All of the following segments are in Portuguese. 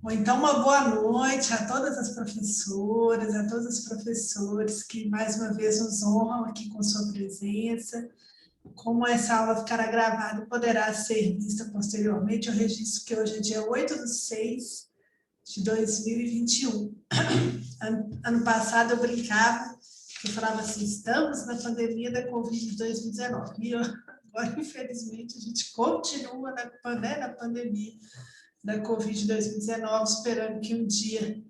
Ou então, uma boa noite a todas as professoras, a todos os professores que mais uma vez nos honram aqui com sua presença. Como essa aula ficará gravada e poderá ser vista posteriormente, eu registro que hoje é dia 8/6/2021. Ano passado eu brincava, eu falava assim, estamos na pandemia da Covid de 2019. E agora, infelizmente, a gente continua na pandemia da Covid de 2019, esperando que um dia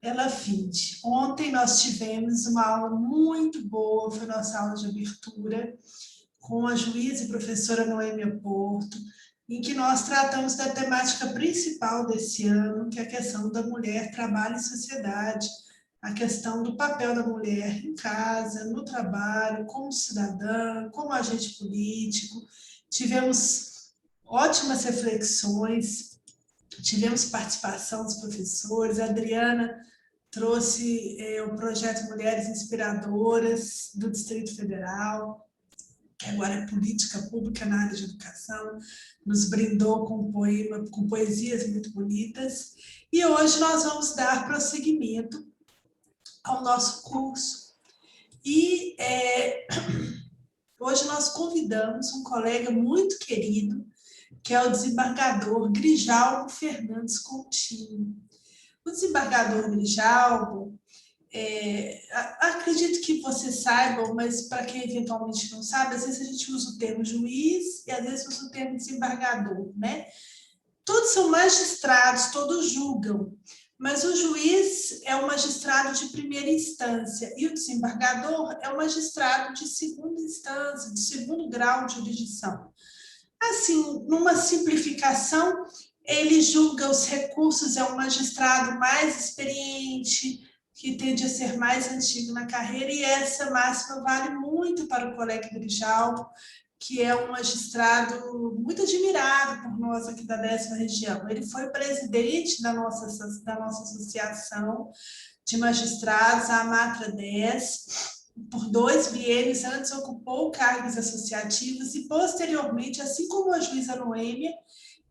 ela finde. Ontem nós tivemos uma aula muito boa, foi nossa aula de abertura, com a juíza e professora Noêmia Porto, em que nós tratamos da temática principal desse ano, que é a questão da mulher, trabalho e sociedade, a questão do papel da mulher em casa, no trabalho, como cidadã, como agente político. Tivemos ótimas reflexões, tivemos participação dos professores, a Adriana trouxe o projeto Mulheres Inspiradoras do Distrito Federal, que agora é política pública na área de educação, nos brindou com poesias muito bonitas, e hoje nós vamos dar prosseguimento ao nosso curso. E hoje nós convidamos um colega muito querido, que é o desembargador Grijalbo Fernandes Coutinho. O desembargador Grijalbo, acredito que vocês saibam, mas para quem eventualmente não sabe, às vezes a gente usa o termo juiz e às vezes usa o termo desembargador, né? Todos são magistrados, todos julgam, mas o juiz é o magistrado de primeira instância e o desembargador é o magistrado de segunda instância, de segundo grau de jurisdição. Assim, numa simplificação, ele julga os recursos, é um magistrado mais experiente, que tende a ser mais antigo na carreira, e essa máxima vale muito para o colega Grijalbo, que é um magistrado muito admirado por nós aqui da 10ª região. Ele foi presidente da nossa associação de magistrados, a Amatra 10, por 2 biênios, antes ocupou cargos associativos e, posteriormente, assim como a juíza Noêmia,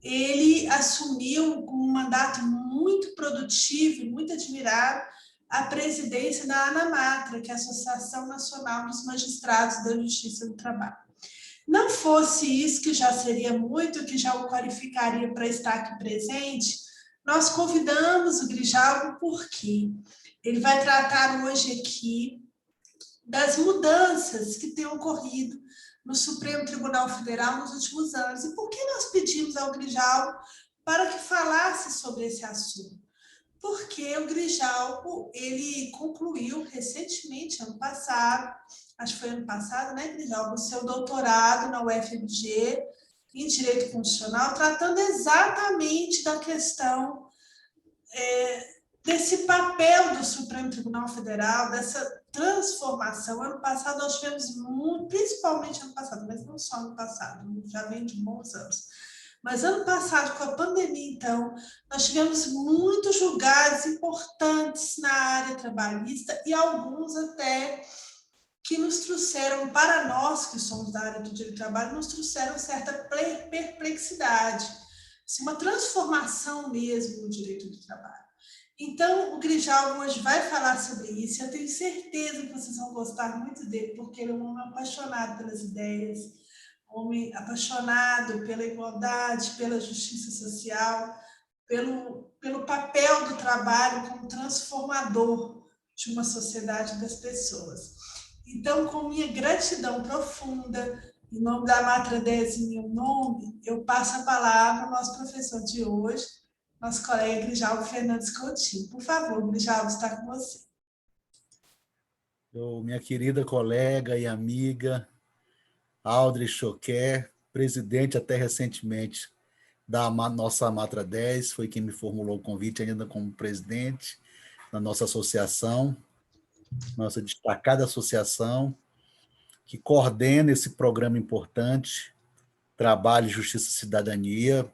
ele assumiu com um mandato muito produtivo e muito admirado a presidência da ANAMATRA, que é a Associação Nacional dos Magistrados da Justiça do Trabalho. Não fosse isso, que já seria muito, que já o qualificaria para estar aqui presente, nós convidamos o Grijalbo porque ele vai tratar hoje aqui das mudanças que têm ocorrido no Supremo Tribunal Federal nos últimos anos. E por que nós pedimos ao Grijalbo para que falasse sobre esse assunto? Porque o Grijalbo, ele concluiu recentemente, ano passado, acho que foi ano passado, né, Grijalbo, o seu doutorado na UFMG em Direito Constitucional, tratando exatamente da questão desse papel do Supremo Tribunal Federal, dessa transformação. Ano passado nós tivemos muito, principalmente ano passado, mas não só ano passado, já vem de bons anos. Mas ano passado, com a pandemia, então, nós tivemos muitos julgados importantes na área trabalhista e alguns até que nos trouxeram, para nós que somos da área do direito do trabalho, nos trouxeram certa perplexidade, assim, uma transformação mesmo no direito do trabalho. Então, o Grijalbo hoje vai falar sobre isso. Eu tenho certeza que vocês vão gostar muito dele, porque ele é um homem apaixonado pelas ideias, homem apaixonado pela igualdade, pela justiça social, pelo papel do trabalho como transformador de uma sociedade das pessoas. Então, com minha gratidão profunda, em nome da Amatra 10 em meu nome, eu passo a palavra ao nosso professor de hoje, nosso colega Grijalbo Fernandes Coutinho. Por favor, Grijalbo, está com você. Minha querida colega e amiga, Audrey Choquer, presidente até recentemente da nossa Amatra 10, foi quem me formulou o convite ainda como presidente da nossa associação, nossa destacada associação, que coordena esse programa importante, Trabalho, Justiça e Cidadania.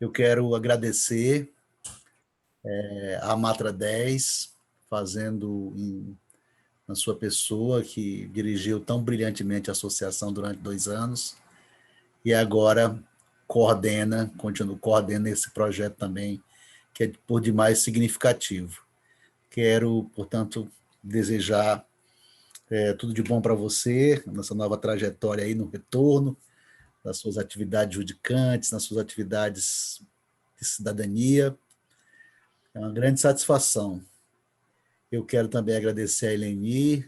Eu quero agradecer a Amatra 10, fazendo na sua pessoa, que dirigiu tão brilhantemente a associação durante 2 anos, e agora coordena esse projeto também, que é por demais significativo. Quero, portanto, desejar tudo de bom para você, nessa nova trajetória aí no retorno, nas suas atividades judicantes, nas suas atividades de cidadania. É uma grande satisfação. Eu quero também agradecer a Eleni,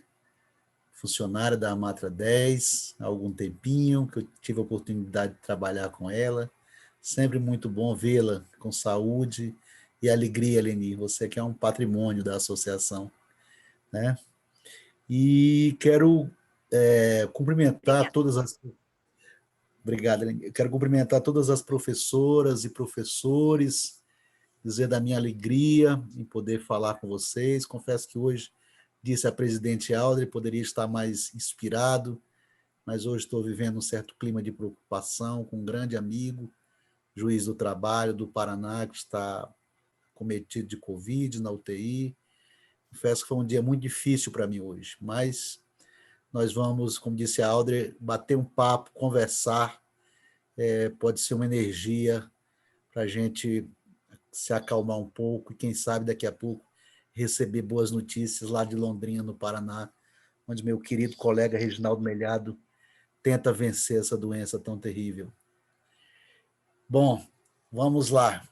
funcionária da Matra 10, há algum tempinho, que eu tive a oportunidade de trabalhar com ela. Sempre muito bom vê-la com saúde e alegria, Eleni. Você que é um patrimônio da associação, né? E quero cumprimentar todas as... Obrigado, Eleni. Eu quero cumprimentar todas as professoras e professores, dizer da minha alegria em poder falar com vocês. Confesso que hoje, disse a presidente Audrey, poderia estar mais inspirado, mas hoje estou vivendo um certo clima de preocupação com um grande amigo, juiz do trabalho do Paraná, que está cometido de Covid na UTI. Confesso que foi um dia muito difícil para mim hoje, mas nós vamos, como disse a Audrey, bater um papo, conversar, pode ser uma energia para a gente se acalmar um pouco e, quem sabe, daqui a pouco, receber boas notícias lá de Londrina, no Paraná, onde meu querido colega Reginaldo Melhado tenta vencer essa doença tão terrível. Bom, vamos lá.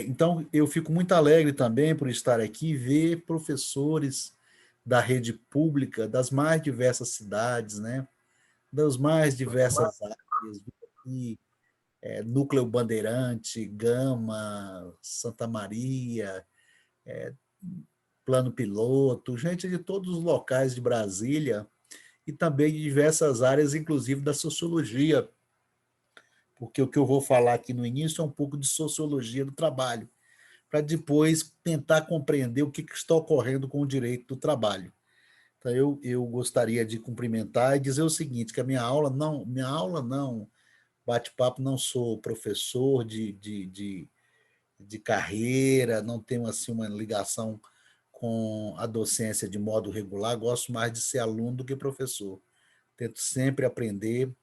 Então, eu fico muito alegre também por estar aqui e ver professores da rede pública das mais diversas cidades, né? Das mais diversas áreas, aqui, Núcleo Bandeirante, Gama, Santa Maria, Plano Piloto, gente de todos os locais de Brasília e também de diversas áreas, inclusive da sociologia, porque o que eu vou falar aqui no início é um pouco de sociologia do trabalho, para depois tentar compreender o que está ocorrendo com o direito do trabalho. Então, eu gostaria de cumprimentar e dizer o seguinte, que a minha aula não, bate-papo, não sou professor de carreira, não tenho assim uma ligação com a docência de modo regular, gosto mais de ser aluno do que professor. Tento sempre aprender,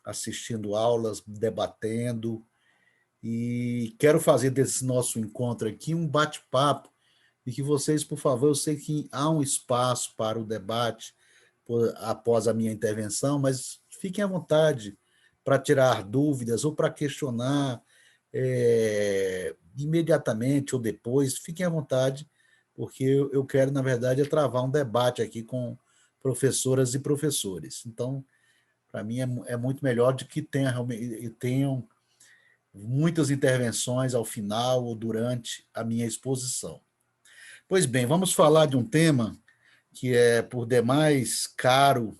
assistindo aulas, debatendo, e quero fazer desse nosso encontro aqui um bate-papo, e que vocês, por favor, eu sei que há um espaço para o debate após a minha intervenção, mas fiquem à vontade para tirar dúvidas ou para questionar imediatamente ou depois, fiquem à vontade, porque eu quero, na verdade, travar um debate aqui com professoras e professores. Então, para mim, é muito melhor de que tenham muitas intervenções ao final ou durante a minha exposição. Pois bem, vamos falar de um tema que é, por demais, caro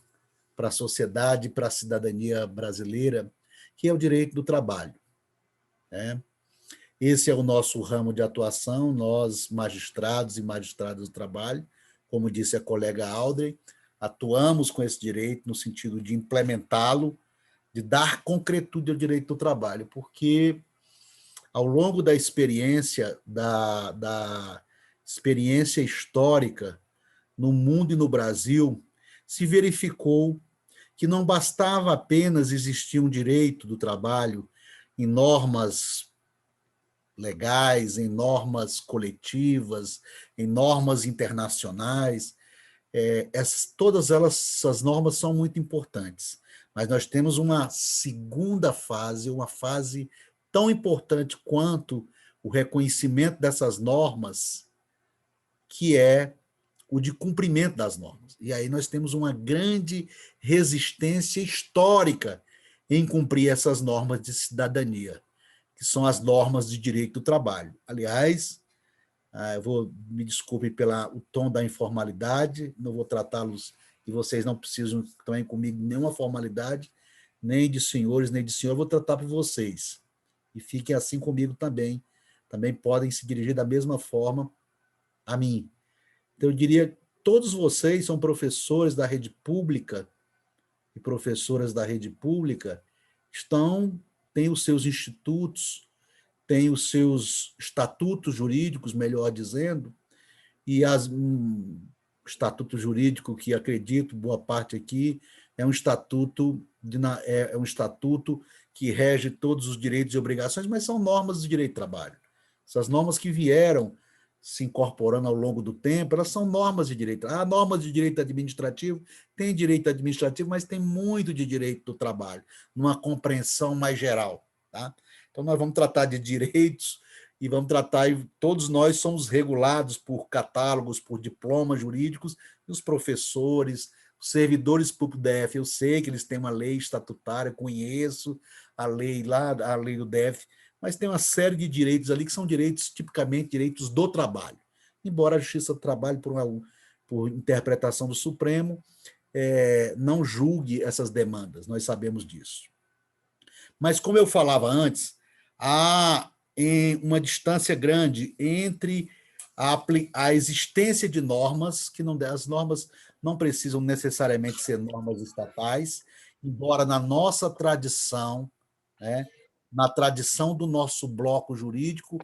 para a sociedade e para a cidadania brasileira, que é o direito do trabalho, né? Esse é o nosso ramo de atuação, nós, magistrados e magistradas do trabalho, como disse a colega Audrey, atuamos com esse direito no sentido de implementá-lo, de dar concretude ao direito do trabalho, porque ao longo da experiência, da experiência histórica no mundo e no Brasil, se verificou que não bastava apenas existir um direito do trabalho em normas legais, em normas coletivas, em normas internacionais. Todas essas normas são muito importantes, mas nós temos uma segunda fase, uma fase tão importante quanto o reconhecimento dessas normas, que é o de cumprimento das normas. E aí nós temos uma grande resistência histórica em cumprir essas normas de cidadania, que são as normas de direito do trabalho. Aliás, me desculpe pelo tom da informalidade, não vou tratá-los, e vocês não precisam também comigo nenhuma formalidade, nem de senhores, nem de senhor, eu vou tratar por vocês. E fiquem assim comigo também. Também podem se dirigir da mesma forma a mim. Então, eu diria que todos vocês são professores da rede pública e professoras da rede pública, têm os seus institutos, têm os seus estatutos jurídicos, melhor dizendo, e estatuto jurídico que acredito, boa parte aqui, é um estatuto que rege todos os direitos e obrigações, mas são normas de direito do trabalho. Essas normas que vieram se incorporando ao longo do tempo, elas são normas de direito. Há normas de direito administrativo, tem direito administrativo, mas tem muito de direito do trabalho, numa compreensão mais geral. Tá? Então, nós vamos tratar de direitos e vamos tratar, todos nós somos regulados por catálogos, por diplomas jurídicos, e os professores, os servidores públicos do DF, eu sei que eles têm uma lei estatutária, conheço a lei lá, a lei do DF, mas tem uma série de direitos ali que são direitos, tipicamente, direitos do trabalho. Embora a Justiça do Trabalho, por interpretação do Supremo, não julgue essas demandas, nós sabemos disso. Mas, como eu falava antes, há uma distância grande entre a existência de normas, que não, as normas não precisam necessariamente ser normas estatais, embora na nossa tradição, né, na tradição do nosso bloco jurídico,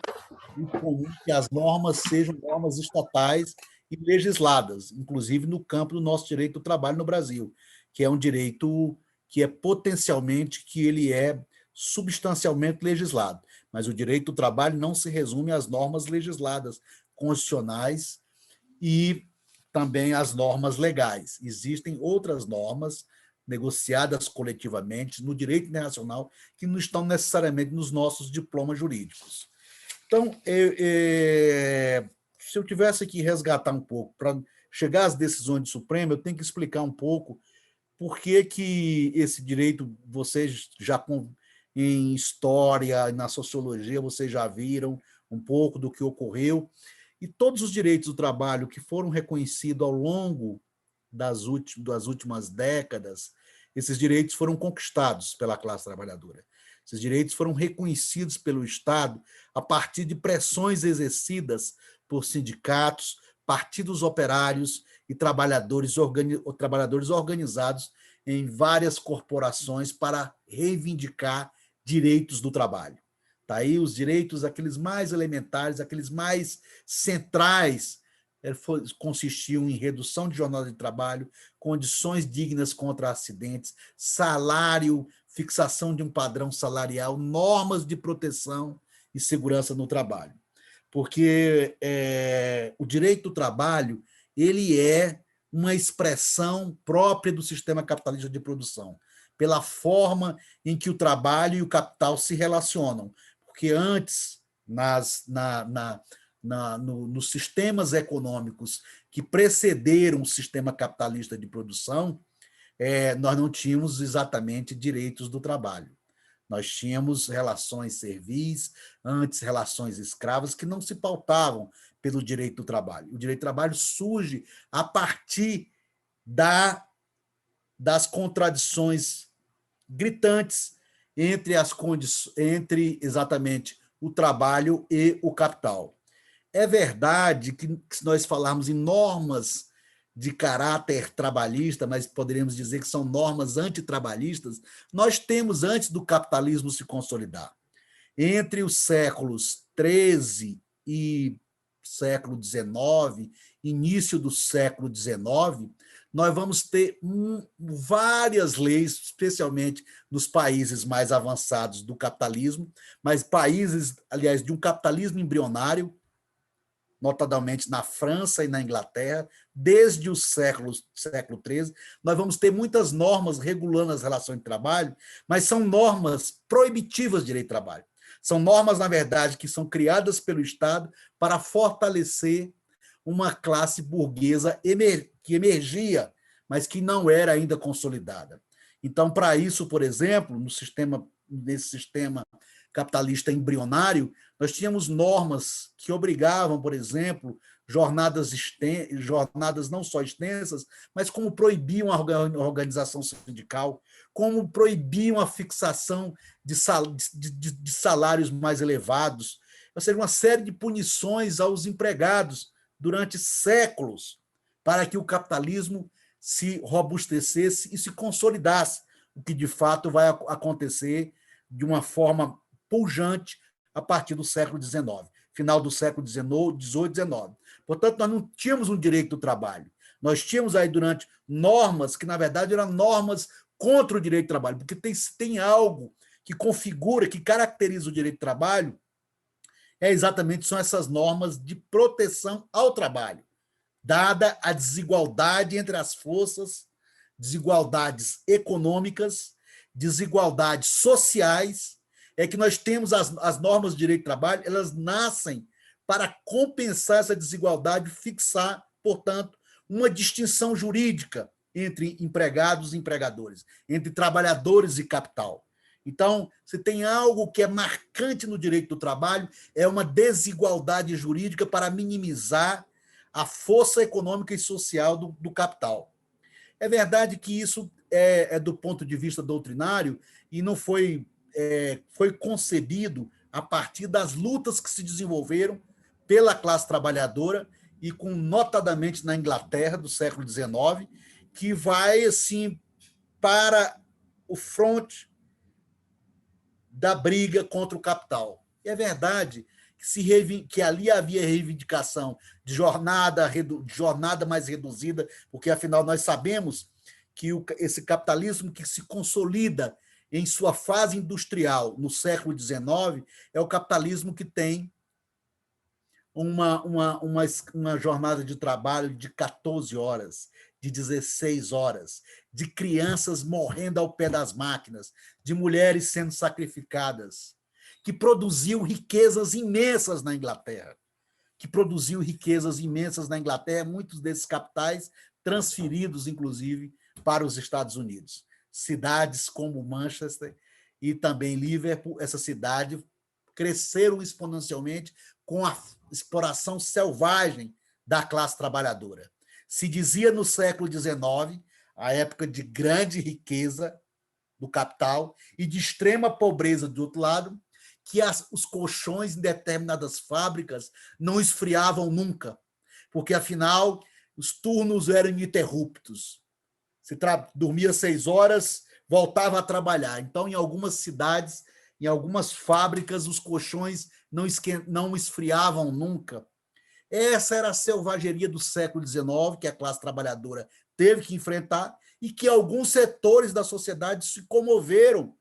é comum que as normas sejam normas estatais e legisladas, inclusive no campo do nosso direito do trabalho no Brasil, que é um direito que é potencialmente, que ele é substancialmente legislado. Mas o direito do trabalho não se resume às normas legisladas constitucionais e também às normas legais. Existem outras normas negociadas coletivamente no direito internacional que não estão necessariamente nos nossos diplomas jurídicos. Então, se eu tivesse que resgatar um pouco, para chegar às decisões do Supremo, eu tenho que explicar um pouco por que esse direito, vocês já em história, na sociologia, vocês já viram um pouco do que ocorreu, e todos os direitos do trabalho que foram reconhecidos ao longo das últimas décadas, esses direitos foram conquistados pela classe trabalhadora. Esses direitos foram reconhecidos pelo Estado a partir de pressões exercidas por sindicatos, partidos operários e trabalhadores organizados em várias corporações para reivindicar direitos do trabalho. Tá aí os direitos, aqueles mais elementares, aqueles mais centrais, consistiam em redução de jornada de trabalho, condições dignas contra acidentes, salário, fixação de um padrão salarial, normas de proteção e segurança no trabalho. Porque o direito do trabalho ele é uma expressão própria do sistema capitalista de produção, pela forma em que o trabalho e o capital se relacionam. Porque antes, nos sistemas econômicos que precederam o sistema capitalista de produção, nós não tínhamos exatamente direitos do trabalho. Nós tínhamos relações servis, antes relações escravas, que não se pautavam pelo direito do trabalho. O direito do trabalho surge a partir das contradições gritantes entre exatamente o trabalho e o capital. É verdade que, se nós falarmos em normas de caráter trabalhista, mas poderíamos dizer que são normas antitrabalhistas, nós temos, antes do capitalismo se consolidar, entre os séculos XIII e século XIX, início do século XIX, nós vamos ter várias leis, especialmente nos países mais avançados do capitalismo, mas países, aliás, de um capitalismo embrionário, notadamente na França e na Inglaterra, desde o século XIII, nós vamos ter muitas normas regulando as relações de trabalho, mas são normas proibitivas de direito de trabalho. São normas, na verdade, que são criadas pelo Estado para fortalecer uma classe burguesa que emergia, mas que não era ainda consolidada. Então, para isso, por exemplo, nesse sistema capitalista embrionário, nós tínhamos normas que obrigavam, por exemplo, jornadas não só extensas, mas como proibiam a organização sindical, como proibiam a fixação de salários mais elevados, ou seja, uma série de punições aos empregados durante séculos para que o capitalismo se robustecesse e se consolidasse, o que de fato vai acontecer de uma forma pujante a partir do século XIX, final do século XVIII, XIX. Portanto, nós não tínhamos um direito do trabalho. Nós tínhamos aí durante normas que, na verdade, eram normas contra o direito do trabalho, porque tem algo que configura, que caracteriza o direito do trabalho, são essas normas de proteção ao trabalho, dada a desigualdade entre as forças, desigualdades econômicas, desigualdades sociais, é que nós temos as normas de direito do trabalho, elas nascem para compensar essa desigualdade, fixar, portanto, uma distinção jurídica entre empregados e empregadores, entre trabalhadores e capital. Então, se tem algo que é marcante no direito do trabalho, é uma desigualdade jurídica para minimizar a força econômica e social do capital. É verdade que isso é do ponto de vista doutrinário e não foi concebido a partir das lutas que se desenvolveram pela classe trabalhadora e notadamente na Inglaterra do século XIX, que vai assim para o fronte da briga contra o capital. E é verdade que ali havia reivindicação de jornada mais reduzida, porque, afinal, nós sabemos que esse capitalismo que se consolida em sua fase industrial no século XIX é o capitalismo que tem uma jornada de trabalho de 14 horas, de 16 horas, de crianças morrendo ao pé das máquinas, de mulheres sendo sacrificadas, que produziu riquezas imensas na Inglaterra, muitos desses capitais transferidos, inclusive, para os Estados Unidos. Cidades como Manchester e também Liverpool, essa cidade cresceram exponencialmente com a exploração selvagem da classe trabalhadora. Se dizia no século XIX, a época de grande riqueza do capital e de extrema pobreza do outro lado, que os colchões em determinadas fábricas não esfriavam nunca, porque, afinal, os turnos eram ininterruptos. Se dormia 6 horas, voltava a trabalhar. Então, em algumas cidades, em algumas fábricas, os colchões não esfriavam nunca. Essa era a selvageria do século XIX, que a classe trabalhadora teve que enfrentar e que alguns setores da sociedade se comoveram.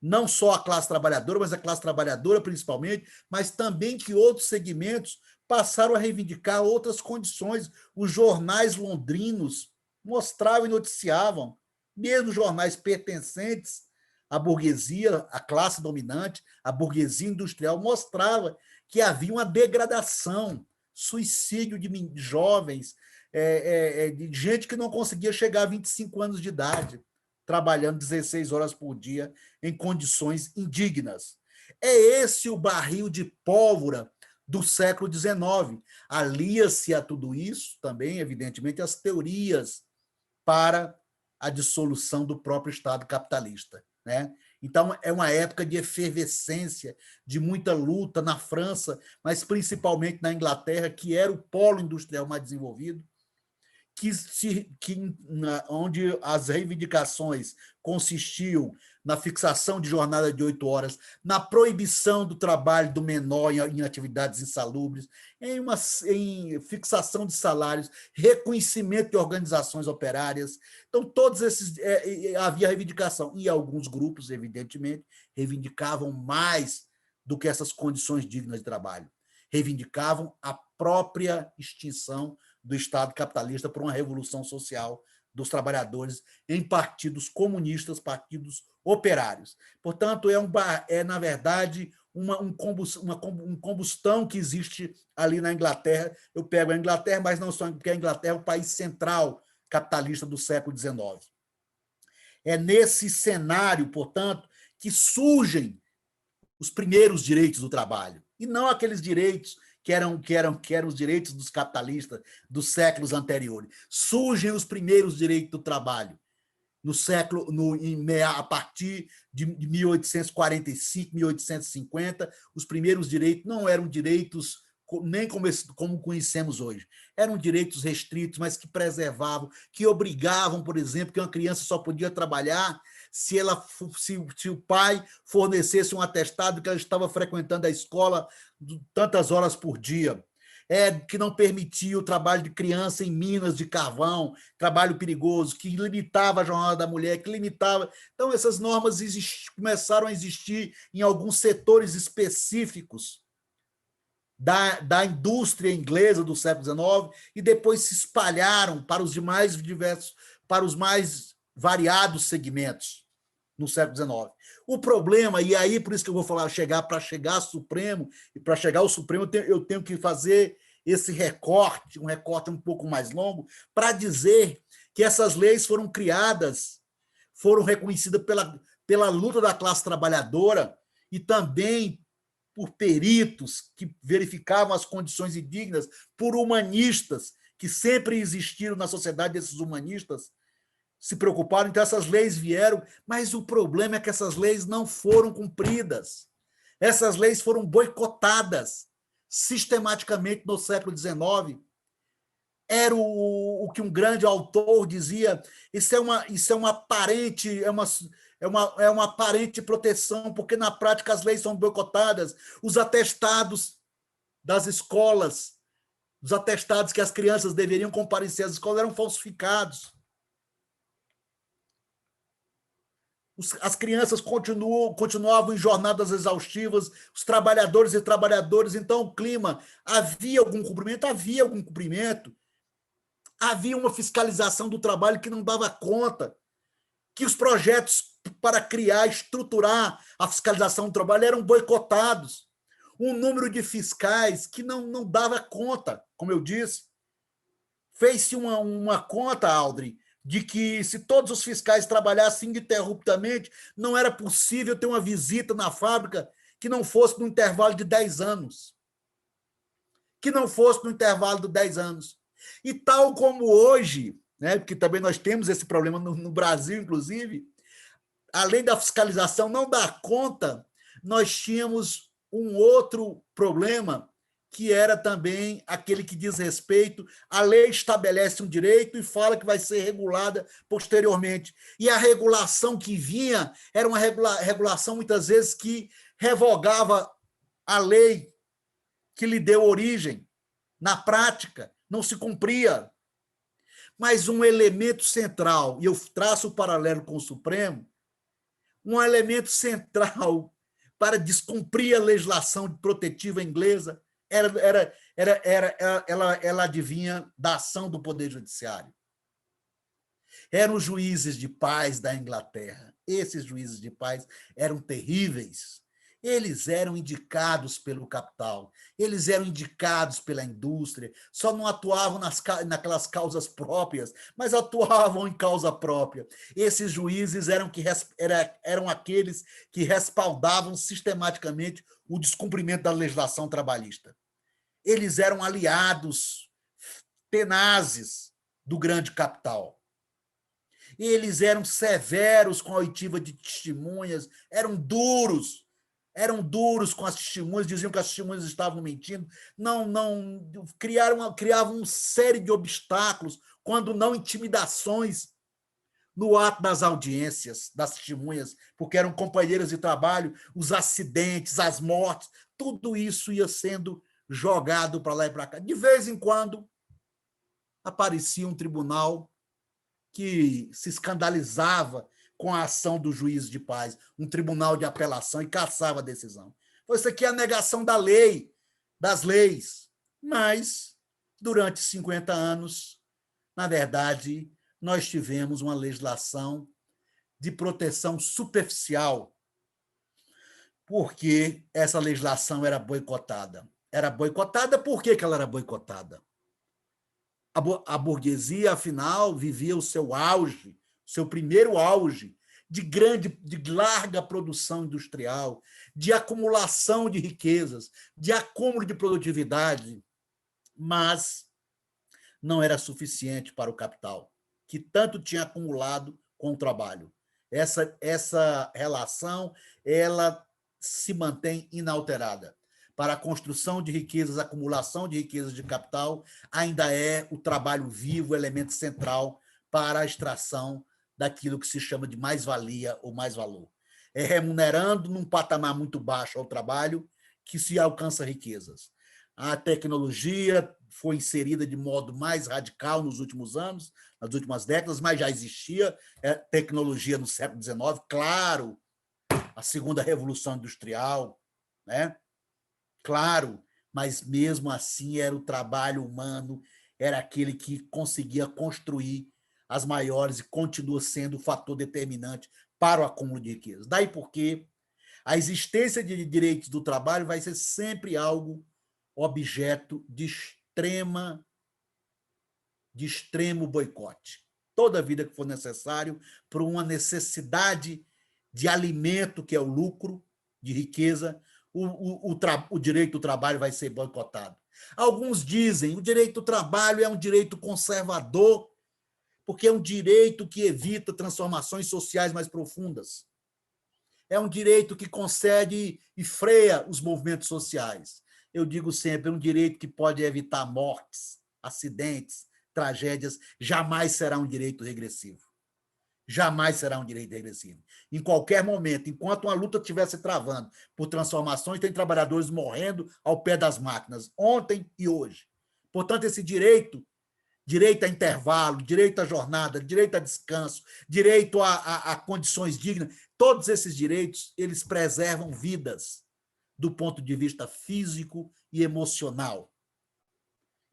Não só a classe trabalhadora, mas a classe trabalhadora principalmente, mas também que outros segmentos passaram a reivindicar outras condições. Os jornais londrinos mostravam e noticiavam, mesmo jornais pertencentes à burguesia, à classe dominante, à burguesia industrial, mostrava que havia uma degradação, suicídio de jovens, de gente que não conseguia chegar a 25 anos de idade, trabalhando 16 horas por dia em condições indignas. É esse o barril de pólvora do século XIX. Alia-se a tudo isso também, evidentemente, as teorias para a dissolução do próprio Estado capitalista, né? Então, é uma época de efervescência, de muita luta na França, mas principalmente na Inglaterra, que era o polo industrial mais desenvolvido, onde as reivindicações consistiam na fixação de jornada de 8 horas, na proibição do trabalho do menor em atividades insalubres, em fixação de salários, reconhecimento de organizações operárias. Então, todos esses havia reivindicação. E alguns grupos, evidentemente, reivindicavam mais do que essas condições dignas de trabalho. Reivindicavam a própria extinção do Estado capitalista por uma revolução social dos trabalhadores em partidos comunistas, partidos operários. Portanto, na verdade, uma combustão que existe ali na Inglaterra. Eu pego a Inglaterra, mas não só porque a Inglaterra é o país central capitalista do século XIX. É nesse cenário, portanto, que surgem os primeiros direitos do trabalho, e não aqueles direitos que eram os direitos dos capitalistas dos séculos anteriores. Surgem os primeiros direitos do trabalho a partir de 1845, 1850. Os primeiros direitos não eram direitos nem como conhecemos hoje. Eram direitos restritos, mas que preservavam, que obrigavam, por exemplo, que uma criança só podia trabalhar se o pai fornecesse um atestado que ela estava frequentando a escola tantas horas por dia. Que não permitia o trabalho de criança em minas de carvão, trabalho perigoso, que limitava a jornada da mulher, que limitava... Então, essas normas começaram a existir em alguns setores específicos da indústria inglesa do século XIX e depois se espalharam para os demais diversos, para os mais variados segmentos no século XIX. O problema, e aí por isso que eu vou falar, para chegar ao Supremo, e para chegar ao Supremo eu tenho que fazer esse recorte, um recorte um pouco mais longo, para dizer que essas leis foram criadas, foram reconhecidas pela luta da classe trabalhadora e também por peritos que verificavam as condições indignas, por humanistas que sempre existiram na sociedade, esses humanistas se preocuparam, então essas leis vieram, mas o problema é que essas leis não foram cumpridas. Essas leis foram boicotadas sistematicamente no século XIX. Era o que um grande autor dizia, isso é uma aparente proteção, porque na prática as leis são boicotadas, os atestados das escolas, os atestados que as crianças deveriam comparecer às escolas eram falsificados. As crianças continuavam em jornadas exaustivas, os trabalhadores e trabalhadoras, então o clima, havia algum cumprimento, havia uma fiscalização do trabalho que não dava conta, que os projetos para criar, estruturar a fiscalização do trabalho eram boicotados, um número de fiscais que não dava conta, como eu disse. Fez-se uma conta, Aldrin, de que se todos os fiscais trabalhassem ininterruptamente, não era possível ter uma visita na fábrica que não fosse no intervalo de 10 anos. E tal como hoje, né, porque também nós temos esse problema no Brasil, inclusive, além da fiscalização não dar conta, nós tínhamos um outro problema, que era também aquele que diz respeito, a lei estabelece um direito e fala que vai ser regulada posteriormente. E a regulação que vinha era uma regulação, muitas vezes, que revogava a lei que lhe deu origem. Na prática, não se cumpria. Mas um elemento central, e eu traço o paralelo com o Supremo, um elemento central para descumprir a legislação protetiva inglesa ela advinha da ação do Poder Judiciário. Eram os juízes de paz da Inglaterra. Esses juízes de paz eram terríveis. Eles eram indicados pelo capital, eles eram indicados pela indústria, só não atuavam naquelas causas próprias, mas atuavam em causa própria. Esses juízes eram aqueles que respaldavam sistematicamente o descumprimento da legislação trabalhista. Eles eram aliados tenazes do grande capital. Eles eram severos com a oitiva de testemunhas, eram duros com as testemunhas, diziam que as testemunhas estavam mentindo, criavam uma série de obstáculos, quando não intimidações, no ato das audiências, das testemunhas, porque eram companheiras de trabalho, os acidentes, as mortes, tudo isso ia sendo jogado para lá e para cá. De vez em quando, aparecia um tribunal que se escandalizava com a ação do juiz de paz, um tribunal de apelação, e cassava a decisão. Isso aqui é a negação da lei, das leis. Mas, durante 50 anos, na verdade, nós tivemos uma legislação de proteção superficial, porque essa legislação era boicotada. Era boicotada, por que ela era boicotada? A burguesia, afinal, vivia o seu auge, seu primeiro auge, de larga produção industrial, de acumulação de riquezas, de acúmulo de produtividade, mas não era suficiente para o capital, que tanto tinha acumulado com o trabalho. Essa relação, ela se mantém inalterada. Para a construção de riquezas, a acumulação de riquezas de capital, ainda é o trabalho vivo, o elemento central para a extração daquilo que se chama de mais-valia ou mais-valor. É remunerando num patamar muito baixo ao trabalho que se alcança riquezas. A tecnologia foi inserida de modo mais radical nos últimos anos, nas últimas décadas, mas já existia tecnologia no século XIX, claro, a segunda revolução industrial, né? Claro, mas mesmo assim era o trabalho humano, era aquele que conseguia construir as maiores e continua sendo o fator determinante para o acúmulo de riqueza. Daí porque a existência de direitos do trabalho vai ser sempre algo objeto de extremo boicote. Toda a vida que for necessário, por uma necessidade de alimento, que é o lucro, de riqueza, o direito do trabalho vai ser boicotado. Alguns dizem que o direito do trabalho é um direito conservador, porque é um direito que evita transformações sociais mais profundas. É um direito que concede e freia os movimentos sociais. Eu digo sempre, é um direito que pode evitar mortes, acidentes, tragédias, jamais será um direito regressivo. Jamais será um direito regressivo. Em qualquer momento, enquanto uma luta estiver se travando por transformações, tem trabalhadores morrendo ao pé das máquinas, ontem e hoje. Portanto, esse direito a intervalo, direito à jornada, direito a descanso, direito a condições dignas, todos esses direitos, eles preservam vidas do ponto de vista físico e emocional.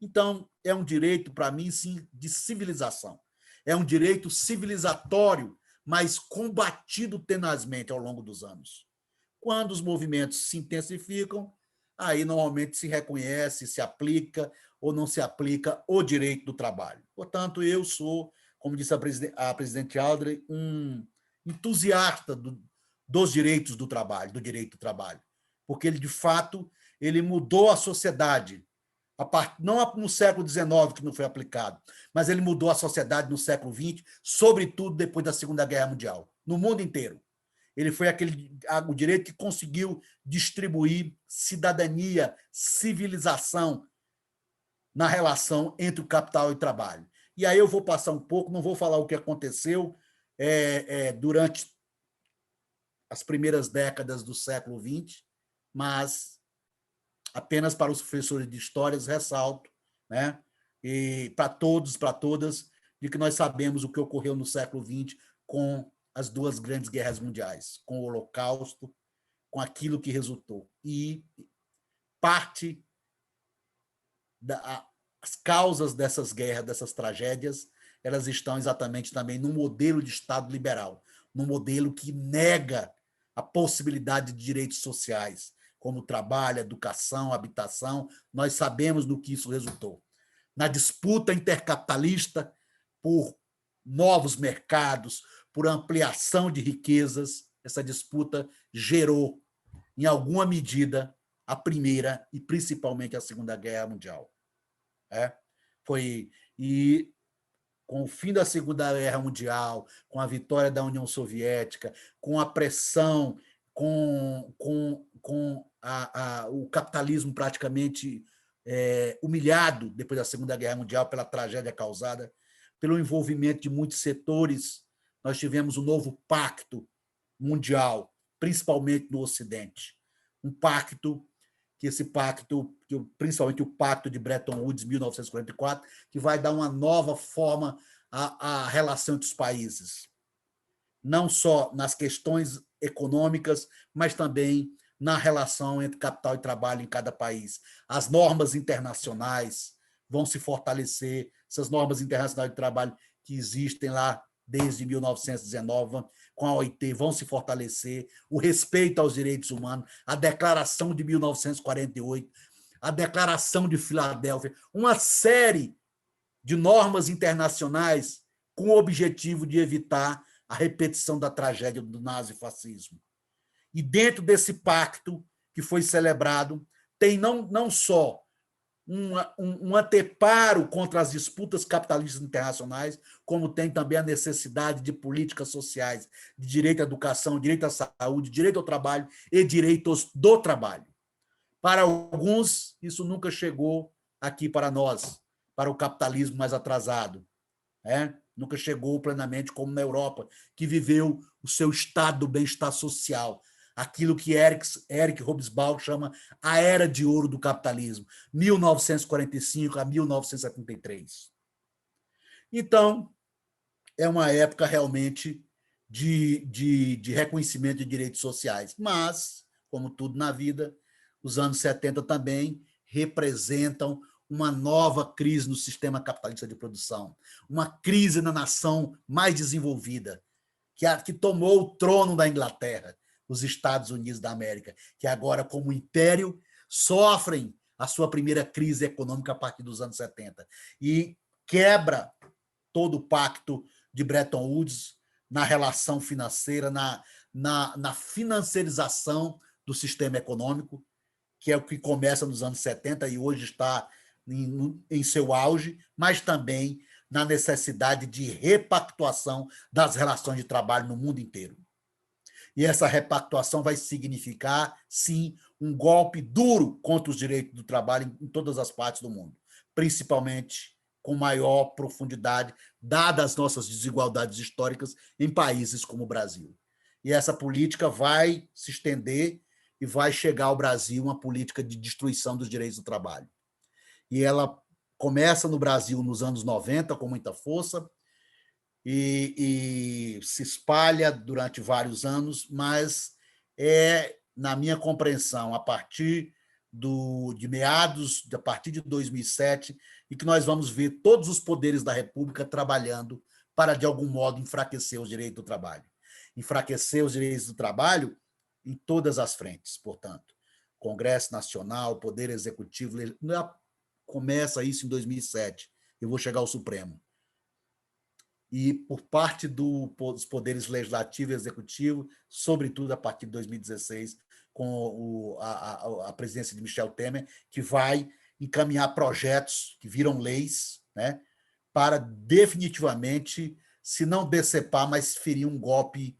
Então, é um direito, para mim, sim, de civilização. É um direito civilizatório, mas combatido tenazmente ao longo dos anos. Quando os movimentos se intensificam, aí normalmente se reconhece, se aplica ou não se aplica o direito do trabalho. Portanto, eu sou, como disse a presidente Audrey, um entusiasta dos direitos do trabalho, do direito do trabalho, porque ele, de fato, ele mudou a sociedade, não no século XIX, que não foi aplicado, mas ele mudou a sociedade no século XX, sobretudo depois da Segunda Guerra Mundial, no mundo inteiro. Ele foi o direito que conseguiu distribuir cidadania, civilização na relação entre o capital e o trabalho. E aí eu vou passar um pouco, não vou falar o que aconteceu durante as primeiras décadas do século XX, mas apenas para os professores de histórias ressalto, né? E para todos, para todas, de que nós sabemos o que ocorreu no século XX com as duas grandes guerras mundiais, com o Holocausto, com aquilo que resultou. E parte as causas dessas guerras, dessas tragédias, elas estão exatamente também no modelo de Estado liberal, no modelo que nega a possibilidade de direitos sociais, como trabalho, educação, habitação. Nós sabemos do que isso resultou. Na disputa intercapitalista por novos mercados, por ampliação de riquezas, essa disputa gerou, em alguma medida, a Primeira e principalmente a Segunda Guerra Mundial. E com o fim da Segunda Guerra Mundial, com a vitória da União Soviética, com a pressão, com o capitalismo praticamente humilhado depois da Segunda Guerra Mundial pela tragédia causada, pelo envolvimento de muitos setores, nós tivemos um novo pacto mundial, principalmente no Ocidente. Um pacto, principalmente o Pacto de Bretton Woods, 1944, que vai dar uma nova forma à relação entre os países. Não só nas questões econômicas, mas também na relação entre capital e trabalho em cada país. As normas internacionais vão se fortalecer, essas normas internacionais de trabalho que existem lá desde 1919, com a OIT, vão se fortalecer, o respeito aos direitos humanos, a Declaração de 1948, a Declaração de Filadélfia, uma série de normas internacionais com o objetivo de evitar a repetição da tragédia do nazifascismo. E dentro desse pacto que foi celebrado, tem não só um anteparo contra as disputas capitalistas internacionais, como tem também a necessidade de políticas sociais, de direito à educação, direito à saúde, direito ao trabalho e direitos do trabalho. Para alguns, isso nunca chegou aqui para nós, para o capitalismo mais atrasado. Nunca chegou plenamente como na Europa, que viveu o seu estado do bem-estar social, aquilo que Eric Hobsbawm chama a era de ouro do capitalismo, 1945 a 1973. Então, é uma época realmente de reconhecimento de direitos sociais. Mas, como tudo na vida, os anos 70 também representam uma nova crise no sistema capitalista de produção, uma crise na nação mais desenvolvida, que tomou o trono da Inglaterra, os Estados Unidos da América, que agora, como império, sofrem a sua primeira crise econômica a partir dos anos 70 e quebra todo o pacto de Bretton Woods na relação financeira, na financiarização do sistema econômico, que é o que começa nos anos 70 e hoje está em seu auge, mas também na necessidade de repactuação das relações de trabalho no mundo inteiro. E essa repactuação vai significar, sim, um golpe duro contra os direitos do trabalho em todas as partes do mundo, principalmente com maior profundidade, dadas as nossas desigualdades históricas em países como o Brasil. E essa política vai se estender e vai chegar ao Brasil uma política de destruição dos direitos do trabalho. E ela começa no Brasil nos anos 90 com muita força e se espalha durante vários anos, mas na minha compreensão, a partir de meados, a partir de 2007, e que nós vamos ver todos os poderes da República trabalhando para, de algum modo, enfraquecer os direitos do trabalho. Enfraquecer os direitos do trabalho em todas as frentes, portanto. Congresso Nacional, Poder Executivo, começa isso em 2007. Eu vou chegar ao Supremo. E por parte dos poderes legislativo e executivo, sobretudo a partir de 2016, com a presidência de Michel Temer, que vai encaminhar projetos que viram leis, né, para definitivamente, se não decepar, mas ferir um golpe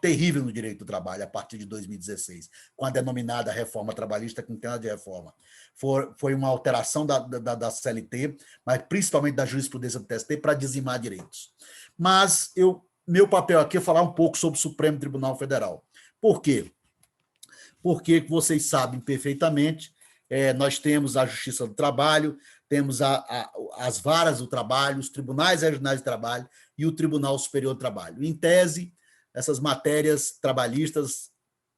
terrível no direito do trabalho a partir de 2016, com a denominada reforma trabalhista, que não tem nada de reforma. Foi uma alteração da CLT, mas principalmente da jurisprudência do TST, para dizimar direitos. Mas meu papel aqui é falar um pouco sobre o Supremo Tribunal Federal. Por quê? Porque vocês sabem perfeitamente, nós temos a Justiça do Trabalho, temos as varas do trabalho, os tribunais regionais de trabalho e o Tribunal Superior do Trabalho. Em tese, essas matérias trabalhistas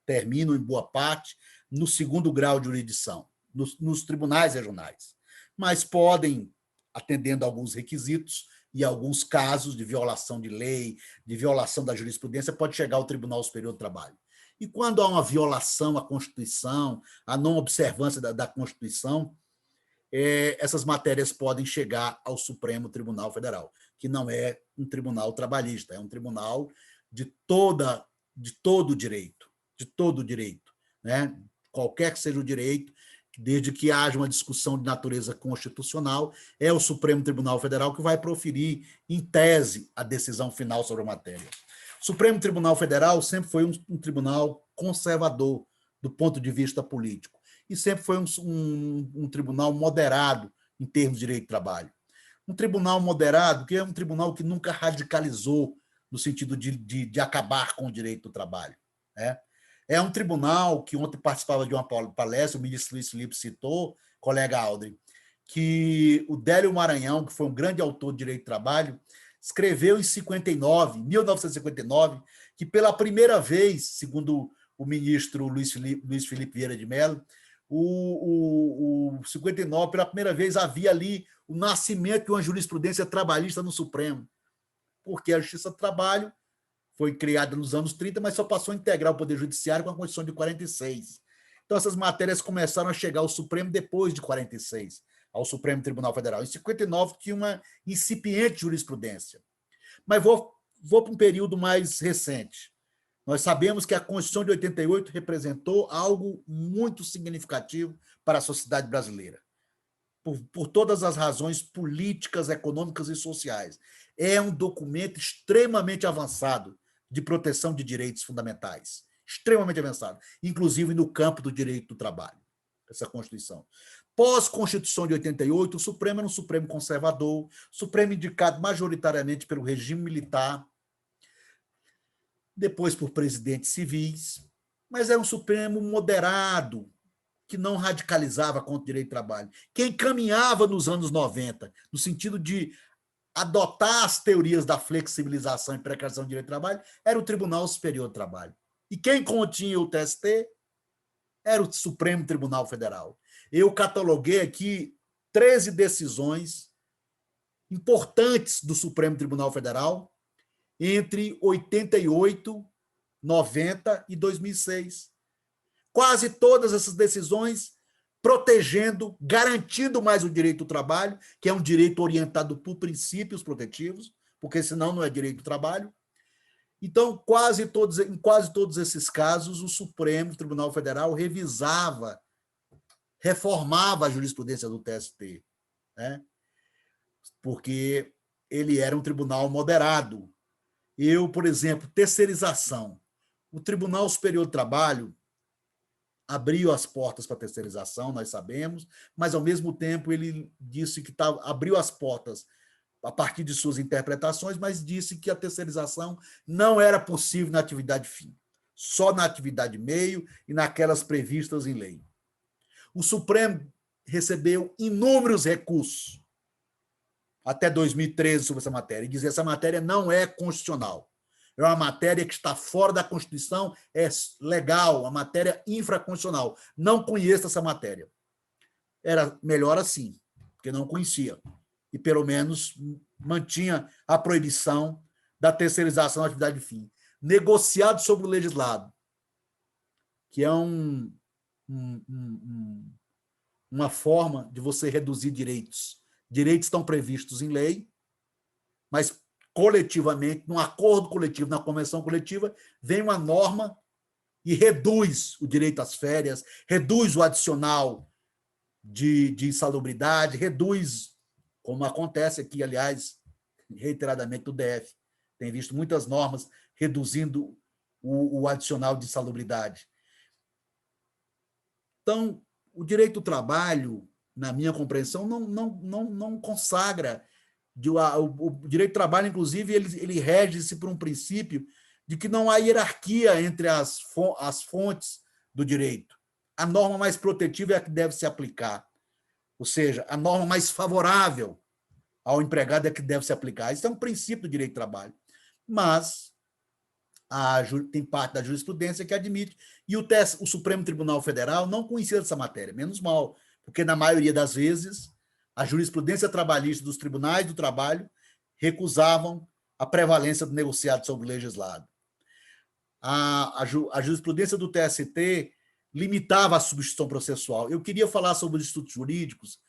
terminam, em boa parte, no segundo grau de jurisdição, nos tribunais regionais, mas podem, atendendo a alguns requisitos e alguns casos de violação de lei, de violação da jurisprudência, pode chegar ao Tribunal Superior do Trabalho. E quando há uma violação à Constituição, a não observância da Constituição, essas matérias podem chegar ao Supremo Tribunal Federal, que não é um tribunal trabalhista, é um tribunal de todo o direito, né? Qualquer que seja o direito, desde que haja uma discussão de natureza constitucional, é o Supremo Tribunal Federal que vai proferir, em tese, a decisão final sobre a matéria. O Supremo Tribunal Federal sempre foi um tribunal conservador do ponto de vista político e sempre foi um tribunal moderado em termos de direito do trabalho. Um tribunal moderado, que é um tribunal que nunca radicalizou no sentido de acabar com o direito do trabalho, né? É um tribunal que ontem participava de uma palestra, o ministro Luiz Felipe citou, colega Aldrin, que o Délio Maranhão, que foi um grande autor de direito do trabalho, escreveu em 1959, que pela primeira vez, segundo o ministro Luiz Felipe Vieira de Mello, o 59, pela primeira vez, havia ali o nascimento de uma jurisprudência trabalhista no Supremo, porque a Justiça do Trabalho foi criada nos anos 30, mas só passou a integrar o Poder Judiciário com a Constituição de 46. Então, essas matérias começaram a chegar ao Supremo depois de 46, ao Supremo Tribunal Federal. Em 59, tinha uma incipiente jurisprudência. Mas vou para um período mais recente. Nós sabemos que a Constituição de 88 representou algo muito significativo para a sociedade brasileira, por todas as razões políticas, econômicas e sociais. É um documento extremamente avançado de proteção de direitos fundamentais, extremamente avançado, inclusive no campo do direito do trabalho, essa Constituição. Pós-Constituição de 88, o Supremo era um Supremo conservador, Supremo indicado majoritariamente pelo regime militar, depois por presidentes civis, mas era um Supremo moderado, que não radicalizava contra o direito do trabalho. Quem caminhava nos anos 90, no sentido de adotar as teorias da flexibilização e precarização do direito do trabalho, era o Tribunal Superior do Trabalho. E quem continha o TST? era o Supremo Tribunal Federal. Eu cataloguei aqui 13 decisões importantes do Supremo Tribunal Federal entre 88, 90 e 2006. Quase todas essas decisões protegendo, garantindo mais o direito do trabalho, que é um direito orientado por princípios protetivos, porque senão não é direito do trabalho. Então, em quase todos esses casos, o Supremo Tribunal Federal revisava, reformava a jurisprudência do TST, né? Porque ele era um tribunal moderado. Eu, por exemplo, terceirização. O Tribunal Superior do Trabalho abriu as portas para a terceirização, nós sabemos, mas, ao mesmo tempo, ele disse que abriu as portas a partir de suas interpretações, mas disse que a terceirização não era possível na atividade fim, só na atividade meio e naquelas previstas em lei. O Supremo recebeu inúmeros recursos até 2013 sobre essa matéria, e dizia que essa matéria não é constitucional. É uma matéria que está fora da Constituição, é legal, uma matéria infraconstitucional. Não conheço essa matéria. Era melhor assim, porque não conhecia. E, pelo menos, mantinha a proibição da terceirização da atividade de fim. Negociado sobre o legislado, que é uma forma de você reduzir direitos. Direitos estão previstos em lei, mas coletivamente, num acordo coletivo, na convenção coletiva, vem uma norma e reduz o direito às férias, reduz o adicional de insalubridade, reduz, como acontece aqui, aliás, reiteradamente no DF. Tem visto muitas normas reduzindo o adicional de insalubridade. Então, o direito do trabalho, na minha compreensão, não consagra. O direito do trabalho, inclusive, ele rege-se por um princípio de que não há hierarquia entre as fontes do direito. A norma mais protetiva é a que deve se aplicar. Ou seja, a norma mais favorável ao empregado é que deve se aplicar. Isso é um princípio do direito do trabalho. Mas tem parte da jurisprudência que admite, e o Supremo Tribunal Federal não conhecia essa matéria, menos mal, porque, na maioria das vezes, a jurisprudência trabalhista dos tribunais do trabalho recusavam a prevalência do negociado sobre o legislado. A jurisprudência do TST limitava a substituição processual. Eu queria falar sobre os institutos jurídicos,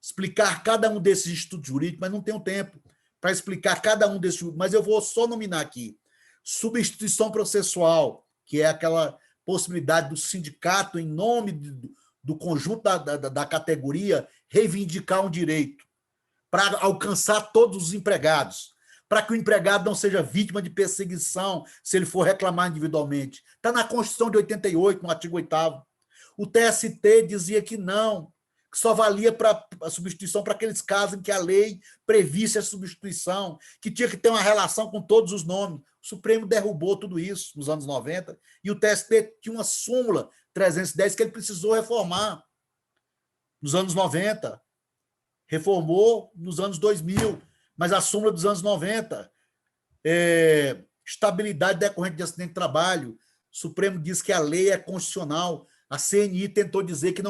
explicar cada um desses institutos jurídicos, mas não tenho tempo para explicar cada um desses, mas eu vou só nominar aqui. Substituição processual, que é aquela possibilidade do sindicato, em nome do conjunto da categoria, reivindicar um direito para alcançar todos os empregados, para que o empregado não seja vítima de perseguição se ele for reclamar individualmente. Está na Constituição de 88, no artigo 8º. O TST dizia que não, que só valia para a substituição para aqueles casos em que a lei previsse a substituição, que tinha que ter uma relação com todos os nomes. O Supremo derrubou tudo isso nos anos 90, e o TST tinha uma súmula 310 que ele precisou reformar nos anos 90. Reformou nos anos 2000, mas a súmula dos anos 90, estabilidade decorrente de acidente de trabalho. O Supremo diz que a lei é constitucional. A CNI tentou dizer que